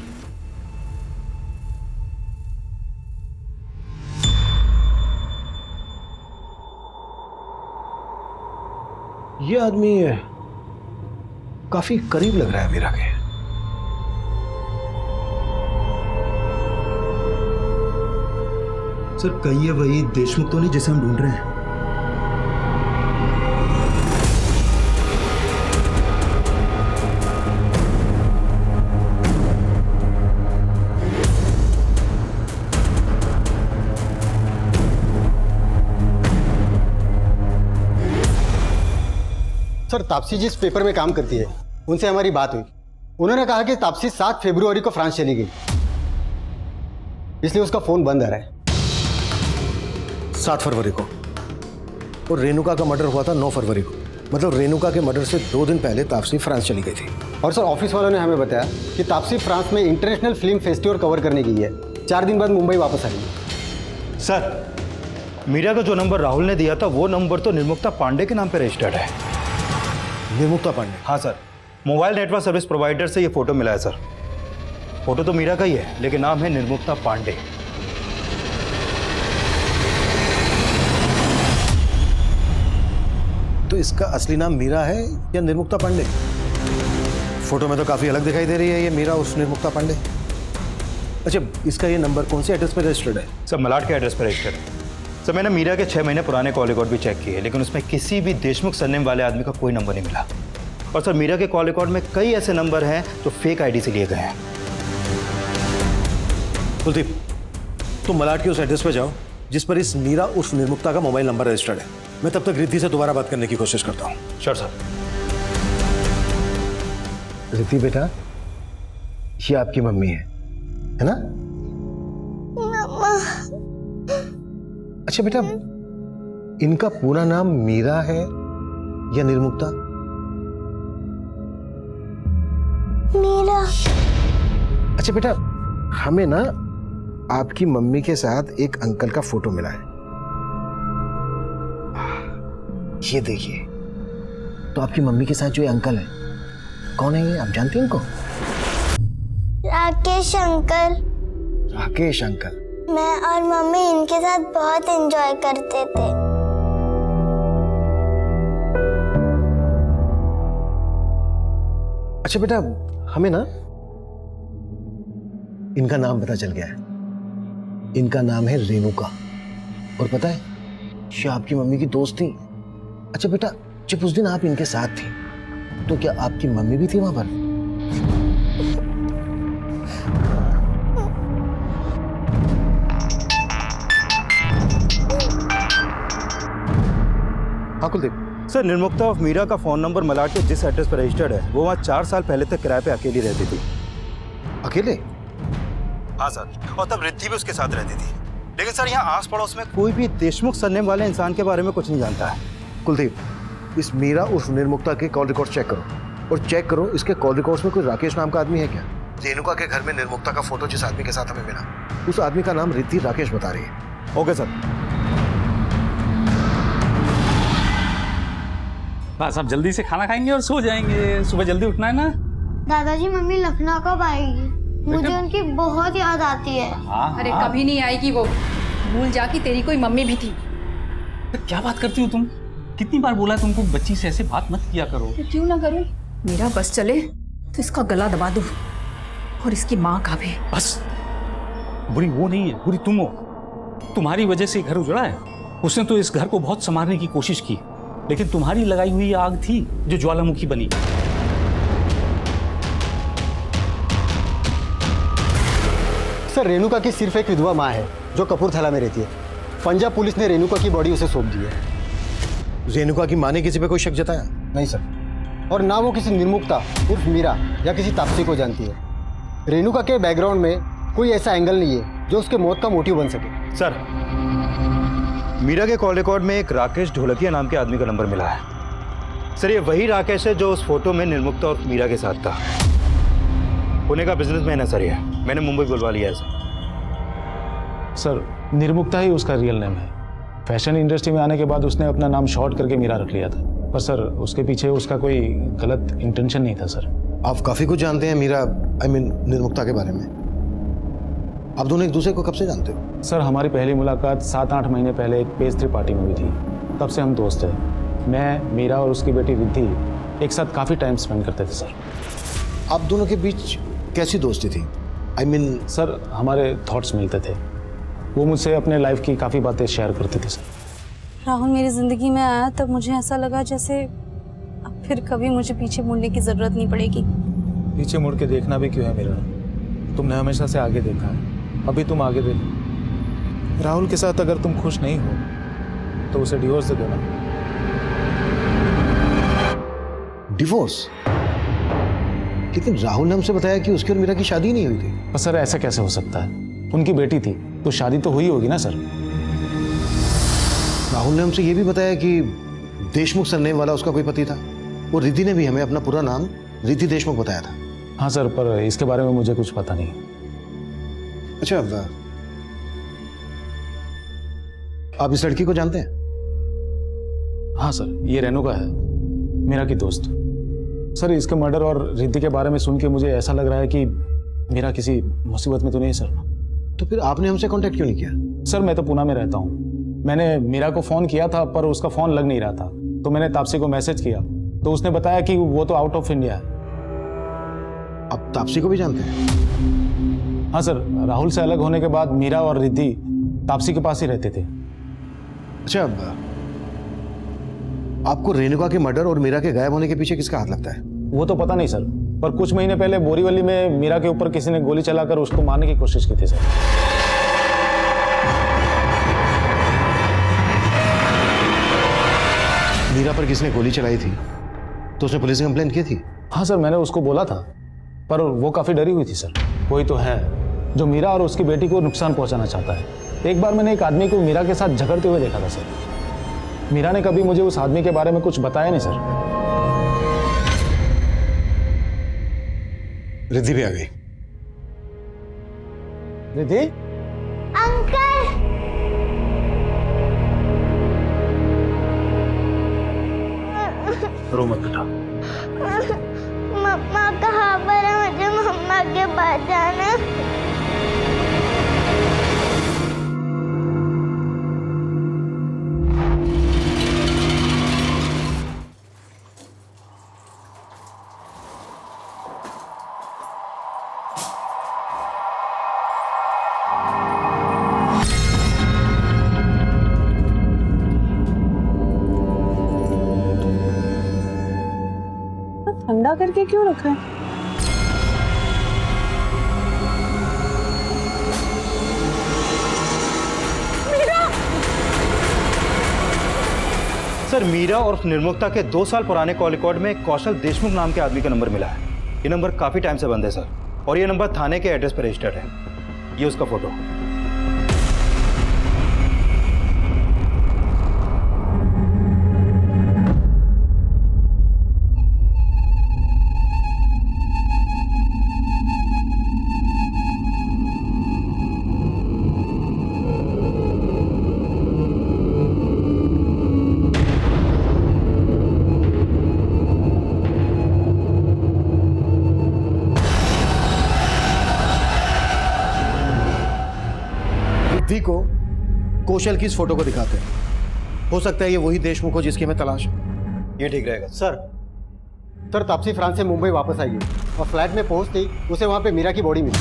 ये आदमी काफी करीब लग रहा है मीरा के। सर, कहीं ये वही देशमुख तो नहीं जिसे हम ढूंढ रहे हैं? सर तापसी जिस पेपर में काम करती है उनसे हमारी बात हुई। उन्होंने कहा कि तापसी 7 फरवरी को फ्रांस चली गई, इसलिए उसका फोन बंद आ रहा है। 7 फरवरी को, और रेणुका का मर्डर हुआ था 9 फरवरी को, मतलब रेणुका के मर्डर से 2 दिन पहले तापसी फ्रांस चली गई थी। और सर ऑफिस वालों ने हमें बताया कि तापसी फ्रांस में इंटरनेशनल फिल्म फेस्टिवल कवर करने गई है, 4 दिन बाद मुंबई वापस आई। सर, मीरा का जो नंबर राहुल ने दिया था वो नंबर तो निर्मुक्ता पांडे के नाम पे रजिस्टर्ड है। निर्मुक्ता पांडे? हाँ sir, mobile network service provider से ये फोटो मिला है सर। फोटो तो मीरा का ही है लेकिन नाम है निर्मुक्ता पांडे। तो इसका असली नाम मीरा है या निर्मुक्ता पांडे? फोटो में तो काफी अलग दिखाई दे रही है ये मीरा उस निर्मुक्ता पांडे। अच्छा, इसका ये नंबर कौन से एड्रेस पर रजिस्टर्ड है? सर मलाड के एड्रेस पर रजिस्टर्ड है। सर मैंने मीरा के 6 महीने पुराने कॉल रिकॉर्ड भी चेक किए लेकिन उसमें किसी भी देशमुख सरनेम वाले आदमी का कोई नंबर नहीं मिला। और सर मीरा के कॉल रिकॉर्ड में कई ऐसे नंबर हैं जो फेक आईडी से लिए गए हैं। कुलदीप, तुम मलाड के उस एड्रेस पर जाओ जिस पर इस मीरा उर्फ निर्मुक्ता का मोबाइल नंबर रजिस्टर्ड है। मैं तब तक रिद्धि से दोबारा बात करने की कोशिश करता हूँ। Sure sir. रिद्धि बेटा, ये आपकी मम्मी है ना? मम्मा। अच्छा बेटा, इनका पूरा नाम मीरा है या निर्मुक्ता? मीरा। अच्छा बेटा, हमें ना आपकी मम्मी के साथ एक अंकल का फोटो मिला है। ये देखिए, तो आपकी मम्मी के साथ जो ये अंकल है, कौन है ये? आप जानते हैं इनको? राकेश अंकल। राकेश अंकल? मैं और मम्मी इनके साथ बहुत एंजॉय करते थे। अच्छा बेटा, हमें ना इनका नाम पता चल गया है। इनका नाम है रेणुका। और पता है, ये आपकी मम्मी की दोस्त थी। अच्छा बेटा, जब उस दिन आप इनके साथ थी तो क्या आपकी मम्मी भी थी वहां पर? हाँ कुलदीप। सर निर्मुक्ता ऑफ मीरा का फोन नंबर मलाड के जिस एड्रेस पर रजिस्टर्ड है वो वहाँ 4 साल पहले तक किराए पे अकेली रहती थी। अकेले? हाँ सर, और तब रिद्धि भी उसके साथ रहती थी। लेकिन सर यहाँ आस पड़ोस में कोई भी देशमुख सरनेम वाले इंसान के बारे में कुछ नहीं जानता है। कुलदीप, इस मीरा उस निर्मुक्ता के कॉल रिकॉर्ड चेक करो और चेक करो इसके कॉल रिकॉर्ड्स में कोई राकेश नाम का आदमी है क्या? रेणुका के घर में निर्मुक्ता का फोटो जिस आदमी के साथ हमें मिला, उस आदमी का नाम रिद्धि राकेश बता रही है। Okay sir. बस अब जल्दी से खाना खाएंगे और सो जाएंगे। सुबह जल्दी उठना है ना। दादाजी, मम्मी लखनऊ कब आएगी? मुझे उनकी बहुत याद आती है। अरे कभी नहीं आएगी वो। भूल जा कि तेरी कोई मम्मी भी थी। क्या बात करती हो तुम? कितनी बार बोला तुमको बच्ची से ऐसे बात मत किया करो। तो क्यों ना करूं? मेरा बस चले तो इसका गला दबा दूं और इसकी माँ का भी। बस, बुरी वो नहीं है, बुरी तुम हो। तुम्हारी वजह से घर उजड़ा है। उसने तो इस घर को बहुत संभालने की कोशिश की लेकिन तुम्हारी लगाई हुई आग थी जो ज्वालामुखी बनी। सर, रेणुका की सिर्फ एक विधवा माँ है जो कपूरथला में रहती है। पंजाब पुलिस ने रेणुका की बॉडी उसे सौंप दी है। रेणुका की माँ ने किसी पे कोई शक जताया? नहीं सर, और ना वो किसी निर्मुक्ता उर्फ मीरा या किसी तापसी को जानती है। रेणुका के बैकग्राउंड में कोई ऐसा एंगल नहीं है जो उसके मौत का मोटिव बन सके। सर, मीरा के कॉल रिकॉर्ड में एक राकेश ढोलकिया नाम के आदमी का नंबर मिला है। सर, ये वही राकेश है जो उस फोटो में निर्मुक्ता और मीरा के साथ था। पुणे का बिजनेसमैन है सर ये। मैंने मुंबई बुलवा लिया है सर। निर्मुक्ता ही उसका रियल नेम है। फैशन इंडस्ट्री में आने के बाद उसने अपना नाम शॉर्ट करके मीरा रख लिया था। पर सर, उसके पीछे उसका कोई गलत इंटेंशन नहीं था सर। आप काफी कुछ जानते हैं मीरा, निर्मुक्ता के बारे में। आप दोनों एक दूसरे को कब से जानते हो? सर, हमारी पहली मुलाकात 7-8 महीने पहले एक पेस्ट्री पार्टी में हुई थी। तब से हम दोस्त हैं। मैं, मीरा और उसकी बेटी रिद्धि एक साथ काफ़ी टाइम स्पेंड करते थे सर। आप दोनों के बीच कैसी दोस्ती थी? सर, हमारे थॉट्स मिलते थे। वो मुझसे अपने लाइफ की काफ़ी बातें शेयर करते थे सर। राहुल मेरी ज़िंदगी में आया तब मुझे ऐसा लगा जैसे अब फिर कभी मुझे पीछे मुड़ने की ज़रूरत नहीं पड़ेगी। पीछे मुड़ के देखना भी क्यों है मेरा? तुमने हमेशा से आगे देखा है, अभी तुम आगे देखो। राहुल के साथ अगर तुम खुश नहीं हो तो उसे डिवोर्स दे देना। डिवोर्स? लेकिन राहुल ने हमसे बताया कि उसकी और मीरा की शादी नहीं हुई थी। पर सर, ऐसा कैसे हो सकता है? उनकी बेटी थी तो शादी तो हुई होगी ना सर। राहुल ने हमसे ये भी बताया कि देशमुख सरनेम वाला उसका कोई पति था। और रिद्धि ने भी हमें अपना पूरा नाम रिद्धि देशमुख बताया था। हाँ सर, पर इसके बारे में मुझे कुछ पता नहीं। अच्छा, आप इस लड़की को जानते हैं? हाँ सर, ये रेणुका है, मीरा की दोस्त। सर, इसके मर्डर और रिद्धि के बारे में सुन के मुझे ऐसा लग रहा है कि मीरा किसी मुसीबत में तो नहीं सर। तो फिर आपने हमसे कांटेक्ट क्यों नहीं किया? सर, मैं तो पुणे में रहता हूँ। मैंने मीरा को फ़ोन किया था पर उसका फ़ोन लग नहीं रहा था, तो मैंने तापसी को मैसेज किया तो उसने बताया कि वो तो आउट ऑफ इंडिया है। आप तापसी को भी जानते हैं? हाँ सर, राहुल से अलग होने के बाद मीरा और रिद्धि तापसी के पास ही रहते थे। अच्छा, आपको रेणुका के मर्डर और मीरा के गायब होने के पीछे किसका हाथ लगता है? वो तो पता नहीं सर, पर कुछ महीने पहले बोरीवली में मीरा के ऊपर किसी ने गोली चलाकर उसको मारने की कोशिश की थी सर। मीरा पर किसने गोली चलाई थी तो उसने पुलिस में कंप्लेंट की थी? हाँ सर, मैंने उसको बोला था, पर वो काफी डरी हुई थी सर। कोई तो है जो मीरा और उसकी बेटी को नुकसान पहुंचाना चाहता है। एक बार मैंने एक आदमी को मीरा के साथ झगड़ते हुए देखा था सर। मीरा ने कभी मुझे उस आदमी के बारे में कुछ बताया नहीं सर। रिद्धि भी आ गई। रिद्धि? अंकल, रो मत बेटा। मम्मा कहाँ पर है? मुझे मम्मा के पास जाना। ठंडा करके क्यों रखा है? सर, मीरा और निर्मुक्ता के 2 साल पुराने कॉल रिकॉर्ड में कौशल देशमुख नाम के आदमी का नंबर मिला है। ये नंबर काफी टाइम से बंद है सर, और ये नंबर थाने के एड्रेस पर रजिस्टर्ड है। ये उसका फोटो। रिद्धि को कौशल की इस फोटो को दिखाते हैं। हो सकता है ये वही देशमुख हो जिसकी हमें तलाश है। ये ठीक रहेगा सर। तापसी फ्रांस से मुंबई वापस आई है और फ्लैट में पहुंचते ही उसे वहां पे मीरा की बॉडी मिली।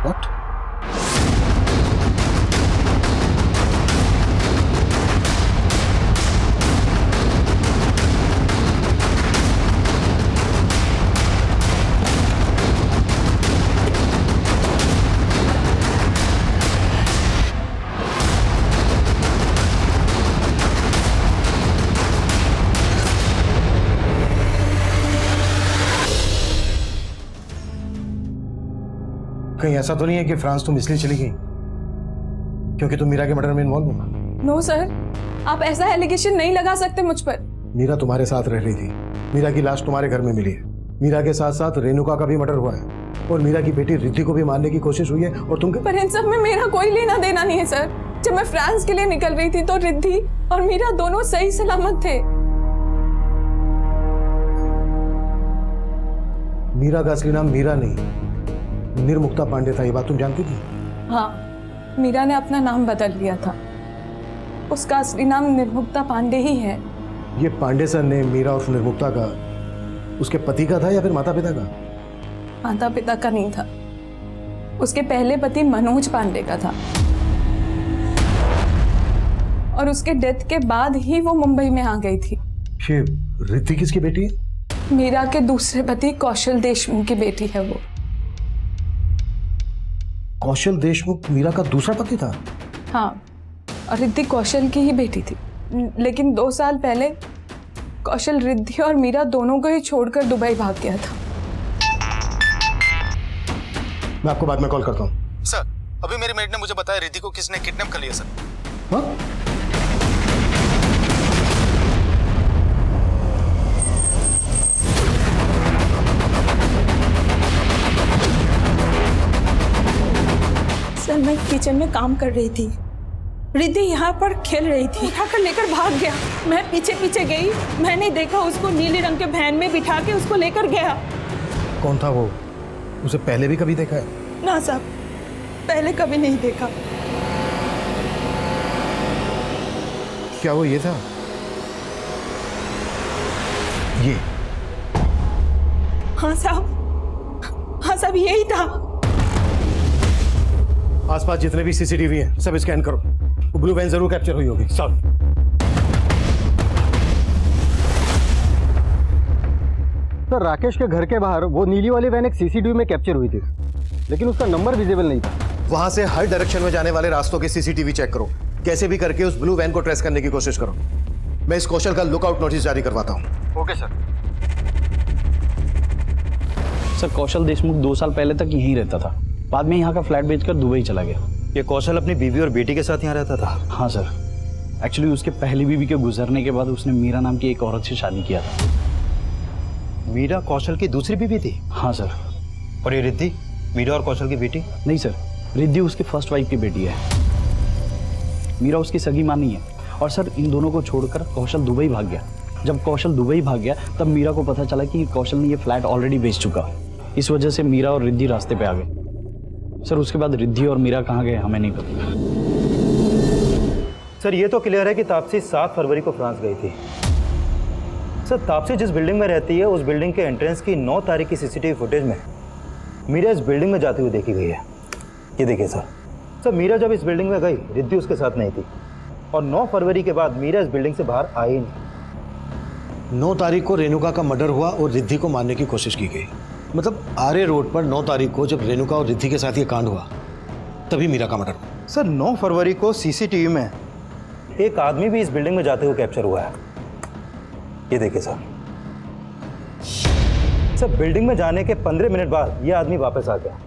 What? कहीं ऐसा तो नहीं है कि फ्रांस तुम इसलिए चली गई क्योंकि तुम मीरा के मर्डर में इन्वॉल्व हो? नो सर, आप ऐसा एलिगेशन नहीं लगा सकते मुझ पर। मीरा तुम्हारे साथ रह रही थी। मीरा की लाश तुम्हारे घर में मिली है। मीरा के साथ साथ रेणुका का भी मर्डर हुआ है और मीरा की बेटी रिद्धि को भी मारने की कोशिश हुई है और तुम। पर इन सब में मेरा कोई लेना देना नहीं है सर। जब मैं फ्रांस के लिए निकल रही थी तो रिद्धि और मीरा दोनों सही सलामत थे। मीरा का असली नाम मीरा नहीं, निर्मुक्ता पांडे था। ये बात तुम जानती थी? हाँ, मीरा ने अपना नाम बदल लिया था। उसका असली नाम निर्मुक्ता पांडे ही है। ये पांडे सर ने मीरा और निर्मुक्ता का उसके पति का था या फिर माता पिता का? माता पिता का नहीं था, उसके पहले पति मनोज पांडे का था। और उसके डेथ के बाद ही वो मुंबई में आ गई थी। ये रिद्धि किसकी बेटी है? मीरा के दूसरे पति कौशल देशमुख की बेटी है वो। कौशल देशमुख मीरा का दूसरा पति था? हाँ, और रिद्धि कौशल की ही बेटी थी। लेकिन 2 साल पहले कौशल रिद्धि और मीरा दोनों को ही छोड़कर दुबई भाग गया था। मैं आपको बाद में कॉल करता हूँ। सर, अभी मेरी मेड ने मुझे बताया रिद्धि को किसने किडनैप कर लिया सर। हाँ? सर, मैं किचन में काम कर रही थी, रिद्धि यहाँ पर खेल रही थी, उठाकर लेकर भाग गया। मैं पीछे पीछे गई, मैंने देखा उसको नीले रंग के वैन में बिठा के उसको लेकर गया। कौन था वो? उसे पहले भी कभी देखा है? ना साहब, पहले कभी नहीं देखा। क्या वो ये था? ये? हाँ साहब यही था। आसपास जितने भी सीसीटीवी हैं सब स्कैन करो। वो ब्लू वैन जरूर कैप्चर हुई होगी। सर सर, राकेश के घर के बाहर वो नीली वाली वैन एक सीसीटीवी में कैप्चर हुई थी, लेकिन उसका नंबर विजिबल नहीं था। वहां से हर डायरेक्शन में जाने वाले रास्तों के सीसीटीवी चेक करो। कैसे भी करके उस ब्लू वैन को ट्रेस करने की कोशिश करो। मैं इस कौशल का लुकआउट नोटिस जारी करवाता हूं। Okay sir. सर, कौशल देशमुख 2 साल पहले तक यहीं रहता था, बाद में यहाँ का फ्लैट बेचकर दुबई चला गया। ये कौशल अपनी बीवी और बेटी के साथ यहाँ रहता था? हाँ सर, एक्चुअली उसके पहली बीवी के गुजरने के बाद उसने मीरा नाम की एक औरत से शादी किया था। मीरा कौशल की दूसरी बीवी थी? हाँ सर। और ये रिद्धि मीरा और कौशल की बेटी? नहीं सर, रिद्धि उसकी फर्स्ट वाइफ की बेटी है, मीरा उसकी सगी माँ नहीं है। और सर, इन दोनों को छोड़कर कौशल दुबई भाग गया। जब कौशल दुबई भाग गया तब मीरा को पता चला कि कौशल ने ये फ्लैट ऑलरेडी बेच चुका। इस वजह से मीरा और रिद्धि रास्ते पे आ गए। सर, उसके बाद रिद्धि और मीरा कहाँ गए हमें नहीं पता। सर, ये तो क्लियर है कि तापसी 7 फरवरी को फ्रांस गई थी। सर, तापसी जिस बिल्डिंग में रहती है उस बिल्डिंग के एंट्रेंस की 9 तारीख की सीसीटीवी फुटेज में मीरा इस बिल्डिंग में जाती हुई देखी गई है। ये देखिए सर, मीरा जब इस बिल्डिंग में गई रिद्धि उसके साथ नहीं थी और 9 फरवरी के बाद मीरा इस बिल्डिंग से बाहर आई ही नहीं। 9 तारीख को रेणुका का मर्डर हुआ और रिद्धि को मारने की कोशिश की गई। मतलब आर्य रोड पर 9 तारीख को जब रेणुका और रिद्धि के साथ ये कांड हुआ तभी मीरा का मर्डर हुआ। सर, 9 फरवरी को सीसीटीवी में एक आदमी भी इस बिल्डिंग में जाते हुए कैप्चर हुआ है। ये देखिए सर, बिल्डिंग में जाने के 15 मिनट बाद ये आदमी वापस आ गया।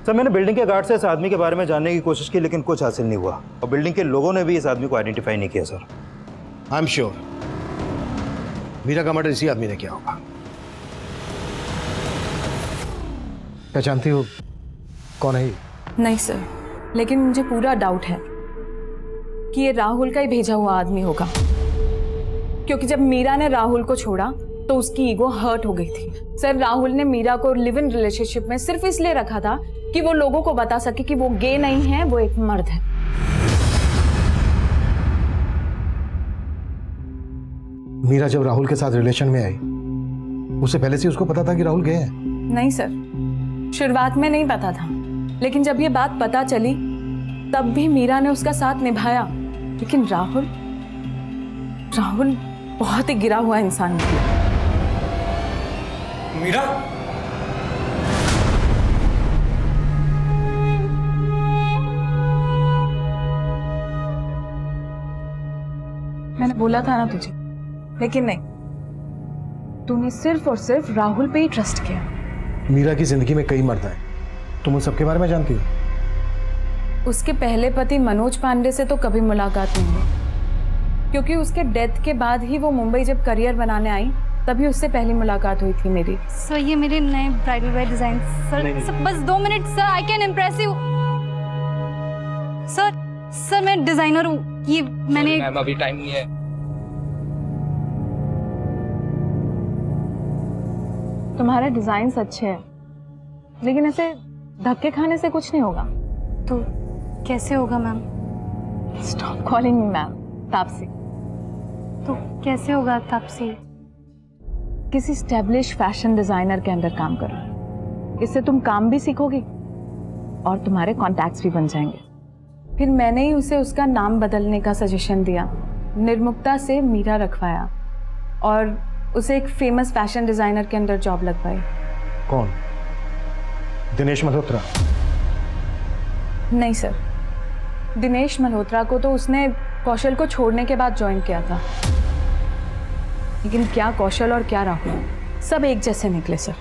सर, मैंने बिल्डिंग के गार्ड से इस आदमी के बारे में जानने की कोशिश की लेकिन कुछ हासिल नहीं हुआ और बिल्डिंग के लोगों ने भी इस आदमी को आइडेंटिफाई नहीं किया। Sir, I am sure Meera का मर्डर इसी आदमी ने किया होगा। पहचानती हो कौन है ये? नहीं सर, लेकिन मुझे पूरा डाउट है कि ये राहुल का ही भेजा हुआ आदमी होगा, क्योंकि जब मीरा ने राहुल को छोड़ा तो उसकी ईगो हर्ट हो गई थी। सर, राहुल ने मीरा को लिव इन रिलेशनशिप में सिर्फ इसलिए रखा था कि वो लोगों को बता सके कि वो गे नहीं है, वो एक मर्द है। मीरा जब राहुल के साथ रिलेशन में आई उससे पहले से उसको पता था कि राहुल गए हैं? नहीं सर, शुरुआत में नहीं पता था, लेकिन जब ये बात पता चली तब भी मीरा ने उसका साथ निभाया। लेकिन राहुल बहुत ही गिरा हुआ इंसान निकला। मीरा, मैंने बोला था ना तुझे, लेकिन नहीं, तूने सिर्फ और सिर्फ राहुल पे ही ट्रस्ट किया। मीरा की जिंदगी में कई मर्द हैं, तुम उन सबके बारे में जानती हो? उसके पहले पति मनोज पांडे से तो कभी मुलाकात नहीं हुई, क्योंकि उसके डेथ के बाद ही वो मुंबई जब करियर बनाने आई तभी उससे पहली मुलाकात हुई थी मेरी। सर, ये मेरे नए ब्राइडल वेयर डिजाइन। सर, बस 2 minute sir, I can impress you. Sir, मैं डिजाइनर हूँ। ये मैंने अभी टाइम नहीं है। तुम्हारे डिजाइन अच्छे हैं, लेकिन ऐसे धक्के खाने से कुछ नहीं होगा। तो कैसे होगा ma'am? Stop calling me ma'am, Taapsee. तो कैसे होगा तापसी? किसी स्टैब्लिश फैशन डिजाइनर के अंडर काम करो, इससे तुम काम भी सीखोगी और तुम्हारे कॉन्टैक्ट्स भी बन जाएंगे। फिर मैंने ही उसे उसका नाम बदलने का सजेशन दिया, निर्मुक्ता से मीरा रखवाया और उसे एक फेमस फैशन डिजाइनर के अंडर जॉब लगवाई। कौन? दिनेश मल्होत्रा? नहीं सर, दिनेश मल्होत्रा को तो उसने कौशल को छोड़ने के बाद ज्वाइन किया था, लेकिन क्या कौशल और क्या राहुल सब एक जैसे निकले सर।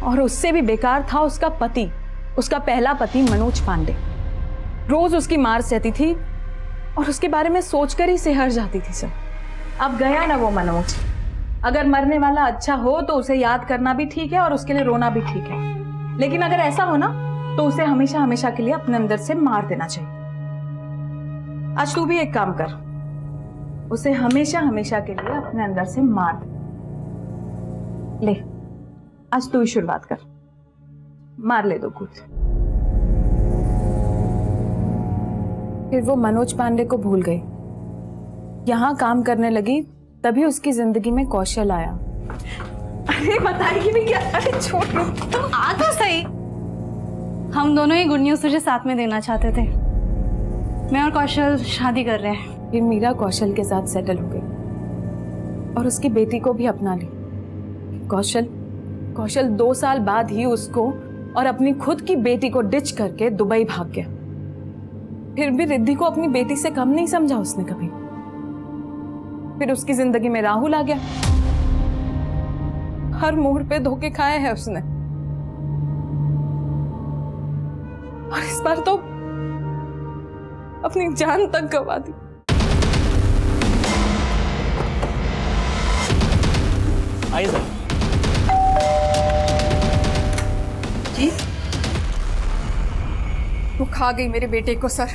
और उससे भी बेकार था उसका पति, उसका पहला पति मनोज पांडे। रोज उसकी मार सहती थी और उसके बारे में सोचकर ही सिहर जाती थी सर। अब गया ना वो मनोज। अगर मरने वाला अच्छा हो तो उसे याद करना भी ठीक है और उसके लिए रोना भी ठीक है, लेकिन अगर ऐसा हो ना तो उसे हमेशा हमेशा के लिए अपने अंदर से मार देना चाहिए। आज तू भी एक काम कर, उसे हमेशा हमेशा के लिए अपने अंदर से मार दे। ले, आज तू ही शुरुआत कर, मार ले दो कुछ। फिर वो मनोज पांडे को भूल गई, यहाँ काम करने लगी, तभी उसकी जिंदगी में कौशल आया। अरे बताएगी भी क्या? अरे छोड़, तुम आ तो सही। हम दोनों ही गुड न्यूज तुझे साथ में देना चाहते थे। मैं और कौशल शादी कर रहे हैं। फिर मीरा कौशल के साथ सेटल हो गई और उसकी बेटी को भी अपना ली। कौशल 2 साल बाद ही उसको और अपनी खुद की बेटी को डिच करके दुबई भाग गया। फिर भी रिद्धि को अपनी बेटी से कम नहीं समझा उसने कभी। फिर उसकी जिंदगी में राहुल आ गया। हर मोड़ पे धोखे खाए हैं उसने, और इस बार तो अपनी जान तक गंवा दी। आइए सर। जी, वो खा गई मेरे बेटे को सर।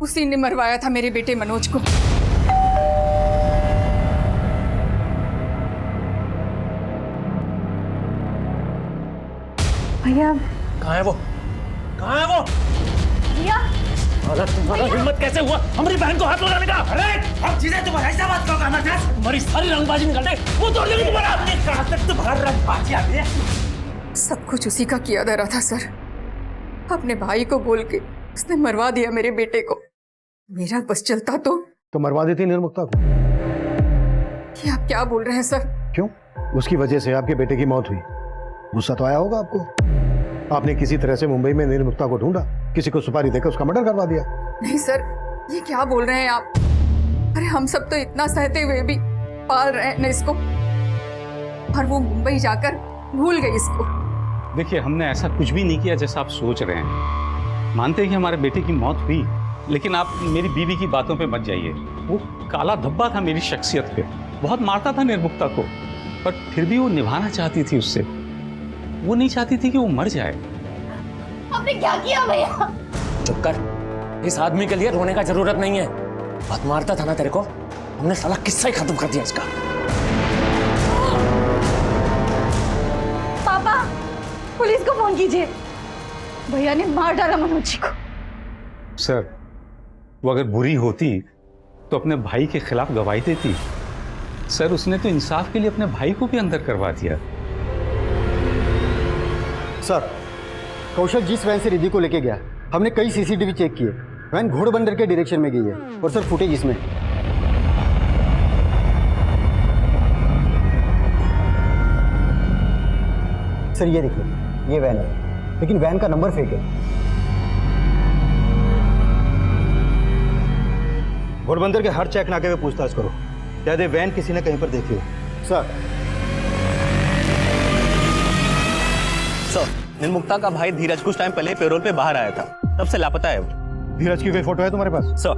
उसी ने मरवाया था मेरे बेटे मनोज को। भैया कहाँ है वो? कहाँ है वो? भैया, अरे तुम्हारा हिम्मत कैसे हुआ हमारी बहन को हाथ लगाने का? अरे हम चीजें तुम्हारे ऐसा बात करो करना था। तुम्हारी सारी रंगबाजी निकल गई। वो तोड़ देगी तुम्हारा। कहाँ तक तुम्हारा रंगबाजी आती है? सब कुछ उसी का किया धरा था सर। अपने भाई को बोल के उसने मरवा दिया मेरे बेटे को। मेरा बस चलता तो मरवा देती निर्मुक्ता को। ये आप क्या बोल रहे हैं सर? क्यों? उसकी वजह से आपके बेटे की मौत हुई। गुस्सा तो आया होगा आपको। आपने किसी तरह से मुंबई में निर्मुक्ता को ढूंढा, किसी को सुपारी देकर उसका मर्डर करवा दिया। नहीं सर, ये क्या बोल रहे हैं आप? अरे हम सब तो इतना सहते हुए भी पाल रहे हैं इसको, और वो मुंबई जाकर भूल गई इसको। देखिए, हमने ऐसा कुछ भी नहीं किया जैसा आप सोच रहे हैं। मानते हैं कि हमारे बेटे की मौत हुई, लेकिन आप मेरी बीवी की बातों पे मत जाइए। वो काला धब्बा था मेरी शख्सियत पे, बहुत मारता था निर्मुक्ता को, पर फिर भी वो निभाना चाहती थी उससे। वो नहीं चाहती थी कि वो मर जाए। आपने क्या किया भैया? चुप कर। इस आदमी के लिए रोने का जरूरत नहीं है। बहुत मारता था ना तेरे को, हमने साला किस्सा ही खत्म कर दिया इसका। पापा, पुलिस को फोन कीजिए। भैया ने मार डाला मनोज जी को। सर, वो अगर बुरी होती तो अपने भाई के खिलाफ गवाही देती। सर, उसने तो इंसाफ के लिए अपने भाई को भी अंदर करवा दिया। सर, कौशल जिस वैन से रिद्धि को लेके गया, हमने कई सीसीटीवी चेक किए। वैन घोड़बंदर के डायरेक्शन में गई है, और सर फुटेज इसमें। सर ये देखिए, ये वैन है, लेकिन वैन का नंबर फेक है। घोड़बंदर के हर चेक नाके पे पूछताछ करो, शायद ये वैन किसी ने कहीं पर देखी हो। सर, निर्मुक्ता का भाई धीरज कुछ टाइम पहले पेरोल पे बाहर आया था, तब से लापता है वो। धीरज की कोई फोटो है तुम्हारे पास? सर,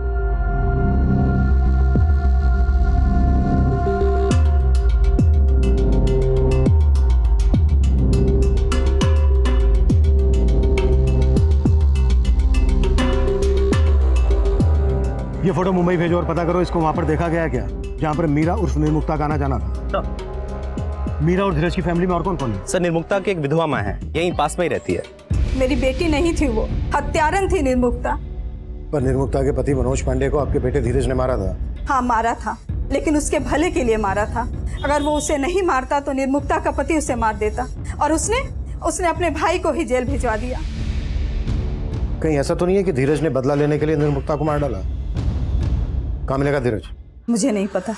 ये फोटो मुंबई भेजो और पता करो इसको वहां पर देखा गया है क्या, जहां पर मीरा उर्फ निर्मुक्ता का आना जाना था। मीरा और धीरज की फैमिली में और कौन कौन है? सर, निर्मुक्ता की एक विधवा माँ है, यहीं पास में ही रहती है। मेरी बेटी नहीं थी, वो हत्यारन थी निर्मुक्ता। पर निर्मुक्ता के पति मनोज पांडे को आपके बेटे धीरज ने मारा था। हाँ मारा था, लेकिन उसके भले के लिए मारा था। अगर वो उसे नहीं मारता तो निर्मुक्ता का पति उसे मार देता, और उसने अपने भाई को ही जेल भिजवा दिया। कहीं ऐसा तो नहीं है कि धीरज ने बदला लेने के लिए निर्मुक्ता को मार डाला? कहाँ मिलेगा धीरज? मुझे नहीं पता।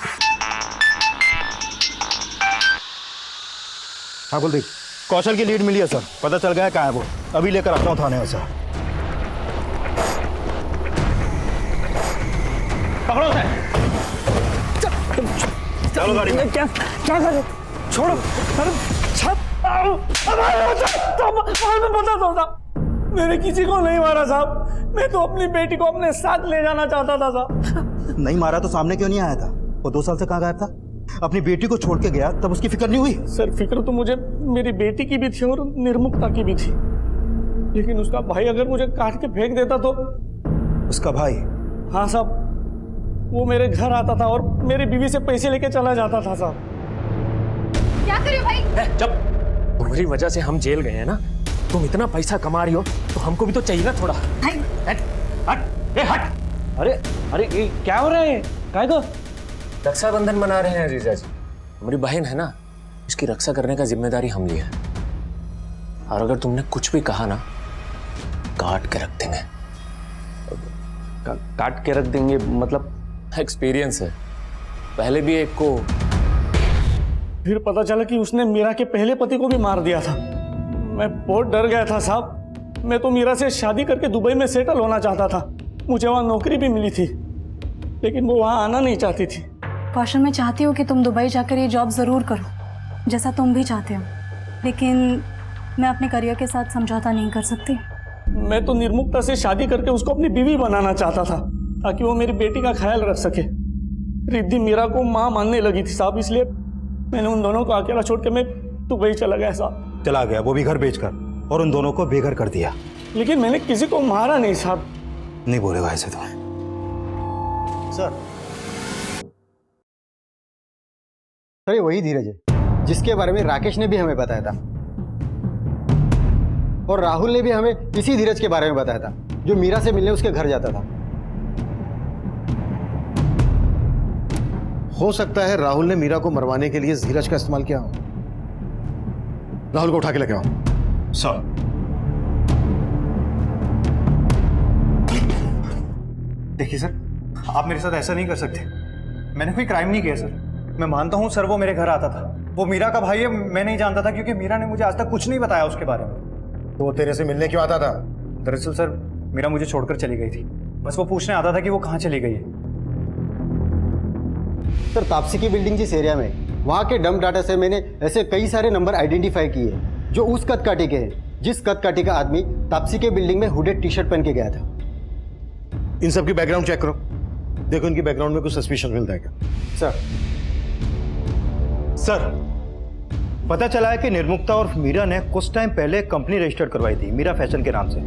हाँ कुलदीप। कौशल की लीड मिली है सर, पता चल गया है कहाँ है वो। अभी लेकर आता हूँ थाने में सर। पकड़ो उसे। चलो गाड़ी में। क्या कर रहे? छोड़ो। अरे मैं बता दो, मैंने किसी को नहीं मारा साहब। मैं तो अपनी बेटी को अपने साथ ले जाना चाहता था साहब। नहीं मारा तो सामने क्यों नहीं आया था? वो 2 साल से कहाँ गायब था? अपनी बेटी को छोड़ के गया तब उसकी फिक्र नहीं हुई? सर, फिक्र तो मुझे मेरी बेटी की भी थी और निर्मुक्ता की भी थी, लेकिन उसका भाई अगर मुझे काट के फेंक देता तो। उसका भाई हाँ साहब, वो मेरे घर आता था और मेरी बीवी से पैसे लेके चला जाता था साहब। क्या करियो भाई? जब तुम्हारी वजह से हम जेल गए हैं ना, तुम इतना पैसा कमा रही हो तो हमको भी तो चाहिए ना थोड़ा। हट हट ए हट। अरे अरे ये क्या हो रहा है? काय को? रक्षाबंधन मना रहे हैं जीजा जी। हमारी बहन है ना, उसकी रक्षा करने का जिम्मेदारी हम लिए है। और अगर तुमने कुछ भी कहा ना, काट के रख देंगे। काट के रख देंगे मतलब? एक्सपीरियंस है, पहले भी एक को। फिर पता चला कि उसने मीरा के पहले पति को भी मार दिया था। मैं बहुत डर गया था साहब। मैं तो मीरा से शादी करके दुबई में सेटल होना चाहता था। मुझे वहाँ नौकरी भी मिली थी, लेकिन वो वहाँ आना नहीं चाहती थी। कौशल, मैं चाहती हूँ कि तुम दुबई जाकर ये जॉब ज़रूर करो, जैसा तुम भी चाहते हो, लेकिन मैं अपने करियर के साथ समझौता नहीं कर सकती। मैं तो निर्मुक्ता से शादी करके उसको अपनी बीवी बनाना चाहता था, ताकि वो मेरी बेटी का ख्याल रख सके। रिद्धि मीरा को माँ मानने लगी थी साहब, इसलिए मैंने उन दोनों को अकेला छोड़ के मैं दुबई चला गया साहब। चला गया, वो भी घर बेचकर, और उन दोनों को बेघर कर दिया। लेकिन मैंने किसी को मारा नहीं साहब। नहीं बोलेगा ऐसे तो। सर ये वही धीरज है जिसके बारे में राकेश ने भी हमें बताया था, और राहुल ने भी हमें इसी धीरज के बारे में बताया था, जो मीरा से मिलने उसके घर जाता था। हो सकता है राहुल ने मीरा को मरवाने के लिए धीरज का इस्तेमाल किया हो। राहुल को उठा के लेके आओ। सर, देखिए सर, आप मेरे साथ ऐसा नहीं कर सकते। मैंने कोई क्राइम नहीं किया सर। मैं मानता हूँ सर, वो मेरे घर आता था। वो मीरा का भाई है, मैं नहीं जानता था, क्योंकि मीरा ने मुझे आज तक कुछ नहीं बताया उसके बारे में। तो वो तेरे से मिलने क्यों आता था? दरअसल सर, मीरा मुझे छोड़कर चली गई थी। बस वो पूछने आता था कि वो कहाँ चली गई है। सर तापसी की बिल्डिंग जिस एरिया में, वहाँ के डंप डाटा से मैंने ऐसे कई सारे नंबर आइडेंटिफाई किए जो उस कदकाठी के हैं जिस कदकाठी का आदमी तापसी के बिल्डिंग में हुडेड टी शर्ट पहन के गया था। इन सब की बैकग्राउंड चेक करो, देखो इनकी बैकग्राउंड में कुछ सस्पिशन मिलता है क्या? सर, पता चला है कि निर्मुक्ता और मीरा ने कुछ टाइम पहले कंपनी रजिस्टर्ड करवाई थी मीरा फैशन के नाम से,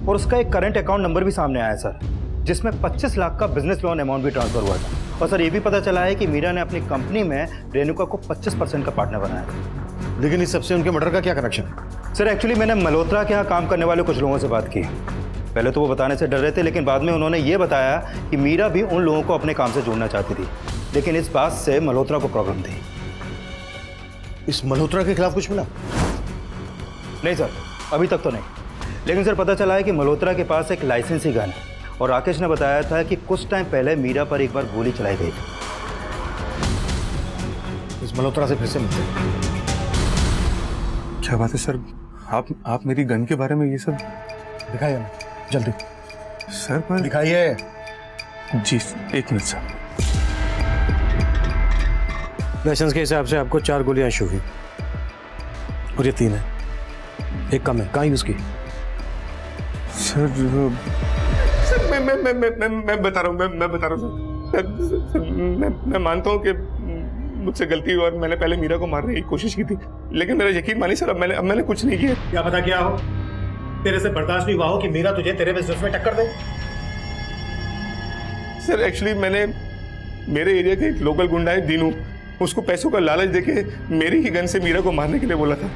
और उसका एक करंट अकाउंट नंबर भी सामने आया सर, जिसमें 25 लाख का बिजनेस लोन अमाउंट भी ट्रांसफर हुआ था। और सर, ये भी पता चला है कि मीरा ने अपनी कंपनी में रेणुका को 25% का पार्टनर बनाया था। लेकिन इस सबसे उनके मर्डर का क्या कनेक्शन? सर, एक्चुअली मैंने मल्होत्रा के यहाँ काम करने वाले कुछ लोगों से बात की। पहले तो वो बताने से डर रहे थे, लेकिन बाद में उन्होंने ये बताया कि मीरा भी उन लोगों को अपने काम से जोड़ना चाहती थी, लेकिन इस बात से मल्होत्रा को प्रॉब्लम थी। इस मल्होत्रा के खिलाफ कुछ मिला? नहीं सर, अभी तक तो नहीं, लेकिन सर पता चला है कि मल्होत्रा के पास एक लाइसेंसी गन है, और राकेश ने बताया था कि कुछ टाइम पहले मीरा पर एक बार गोली चलाई गई थी। इस मल्होत्रा से फिर से मिलते हैं। क्या बात है सर, आप मेरी गन के बारे में ये सब दिखाइए हमें जल्दी। सर पर दिखाइए। जी एक मिनट सर। लाइसेंस के हिसाब से आपको 4 गोलियां इशू हुई, और ये 3 है, एक कम है। कहाँ यूज की? सर मैं बता रहा हूँ, मैं बता रहा हूँ सर। मैं मानता हूँ कि मुझसे गलती हुई और मैंने पहले मीरा को मारने की कोशिश की थी, लेकिन मेरा यकीन मानिए सर, अब मैंने कुछ नहीं किया। क्या पता क्या हो, तेरे से बर्दाश्त नहीं हुआ हो कि मीरा तुझे तेरे बिजनेस में टक्कर दे। सर एक्चुअली मैंने, मेरे एरिया के एक लोकल गुंडा है दीनू, उसको पैसों का लालच देके मेरी ही गन से मीरा को मारने के लिए बोला था।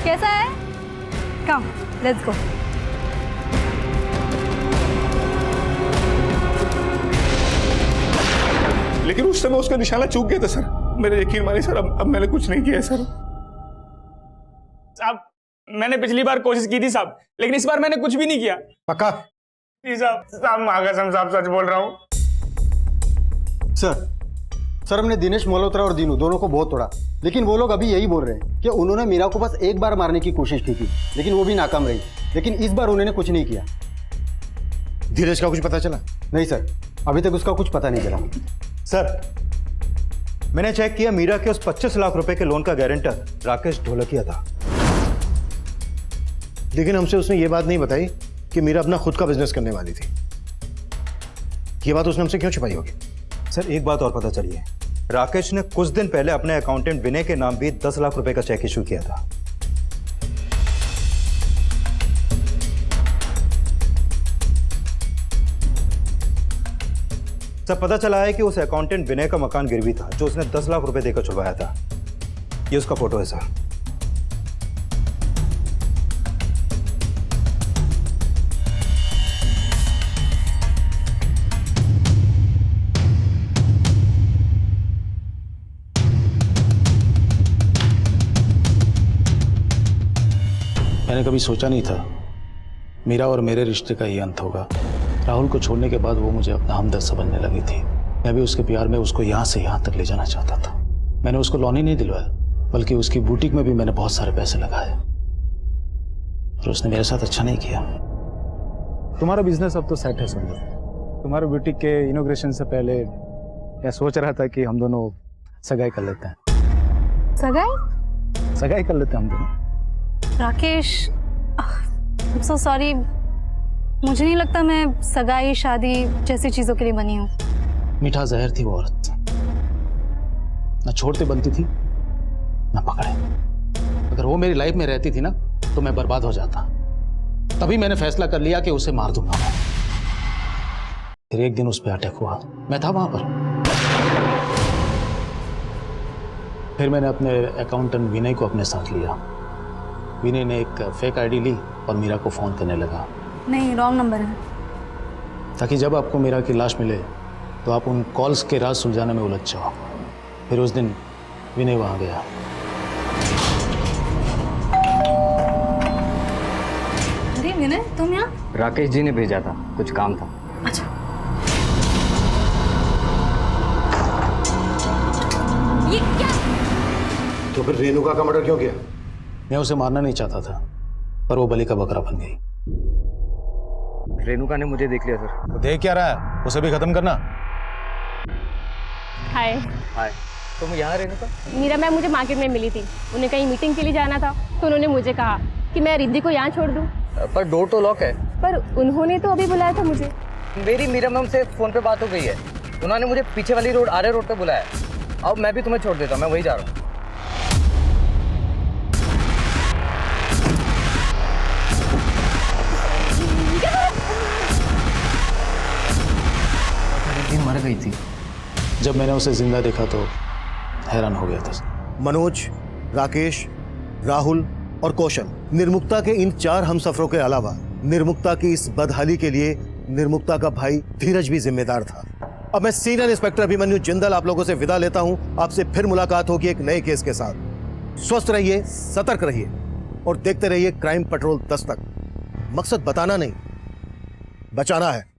कैसा है? कम, लेट्स गो। लेकिन उस समय उसका निशाना चूक गया था सर। मेरे यकीन मानिए सर, अब मैंने कुछ नहीं किया सर। साहब, मैंने पिछली बार कोशिश की थी साहब, लेकिन इस बार मैंने कुछ भी नहीं किया। पक्का? जी साहब, मागासम साहब सच बोल रहा हूँ। सर हमने दिनेश मल्होत्रा और दीनू दोनों को बहुत तोड़ा, लेकिन वो लोग अभी यही बोल रहे हैं कि उन्होंने मीरा को बस एक बार मारने की कोशिश की थी, लेकिन वो भी नाकाम रही। लेकिन इस बार उन्होंने कुछ नहीं किया। धीरज का कुछ पता चला? नहीं सर, अभी तक उसका कुछ पता नहीं चला। सर, मैंने चेक किया, मीरा के उस 25 लाख रुपए के लोन का गारंटर राकेश ढोलकिया था। लेकिन हमसे उसने ये बात नहीं बताई कि मीरा अपना खुद का बिजनेस करने वाली थी। ये बात उसने हमसे क्यों छुपाई होगी? सर, एक बात और पता चली है राकेश ने कुछ दिन पहले अपने अकाउंटेंट विनय के नाम भी 10 लाख रुपए का चेक इशू किया था। सब पता चला है कि उस अकाउंटेंट विनय का मकान गिरवी था जो उसने 10 लाख रुपए देकर छुड़वाया था। ये उसका फोटो है सर। मैंने कभी सोचा नहीं था मीरा और मेरे रिश्ते का ये अंत होगा। राहुल को छोड़ने के बाद वो मुझे अपना हमदर्द समझने लगी थी। मैं भी उसके प्यार में उसको यहाँ से यहाँ तक ले जाना चाहता था। मैंने उसको लोन ही नहीं दिलवाया, बल्कि उसकी बुटीक में भी मैंने बहुत सारे पैसे लगाए, और उसने मेरे साथ अच्छा नहीं किया। तुम्हारा बिजनेस अब तो सेट है समझो। तुम्हारे बुटीक के इनॉग्रेशन से पहले मैं सोच रहा था कि हम दोनों सगाई कर लेते हैं। सगाई कर लेते हैं हम दोनों। Rakesh, I am so sorry, मुझे नहीं लगता मैं सगाई शादी जैसी चीजों के लिए बनी हूँ। मीठा जहर थी वो औरत, न छोड़ते बनती थी न पकड़े। अगर वो मेरी लाइफ में रहती थी ना तो मैं बर्बाद हो जाता। तभी मैंने फैसला कर लिया कि उसे मार दूंगा मैं। फिर एक दिन उस पर अटैक हुआ, मैं था वहां पर। फिर मैंने अपने अकाउंटेंट विनय को अपने साथ लिया। विनय ने एक फेक आईडी ली और मीरा को फोन करने लगा। नहीं, रॉन्ग नंबर है। ताकि जब आपको मीरा की लाश मिले तो आप उन कॉल्स के राज सुलझाने में उलझ जाओ। फिर उस दिन विनय वहां गया। अरे विनय, तुम यहाँ? राकेश जी ने भेजा था, कुछ काम था। अच्छा। ये क्या? तो फिर रेणुका का मर्डर क्यों किया? मैं उसे मारना नहीं चाहता था, पर वो बलि का बकरा बन गई। रेणुका ने मुझे देख लिया सर। तो देख क्या रहा है, उसे भी खत्म करना। हाय। हाय। तुम यहाँ रेणुका? मीरा मैम मुझे मार्केट में मिली थी, उन्हें कहीं मीटिंग के लिए जाना था, तो उन्होंने मुझे कहा कि मैं रिद्धि को यहाँ छोड़ दूँ। पर डोर तो लॉक है। पर उन्होंने तो अभी बुलाया था मुझे। मेरी मीरा मैम से फोन पे बात हो गई है, उन्होंने मुझे पीछे वाली रोड आर्य रोड पे बुलाया। अब मैं भी तुम्हें छोड़ देता हूँ, मैं वही जा रहा हूँ। मर गई थी। जब मैंने उसे जिंदा देखा तो हैरान हो गया था। मनोज, राकेश, राहुल और कौशल, निर्मुक्ता के इन 4 हमसफरों के अलावा निर्मुक्ता की इस बदहाली के लिए निर्मुक्ता का भाई धीरज भी जिम्मेदार था। अब मैं सीनियर इंस्पेक्टर अभिमन्यु जिंदल आप लोगों से विदा लेता हूं। आपसे फिर मुलाकात होगी एक नए केस के साथ। स्वस्थ रहिए, सतर्क रहिए और देखते रहिए क्राइम पेट्रोल 10 तक। मकसद बताना नहीं, बचाना है।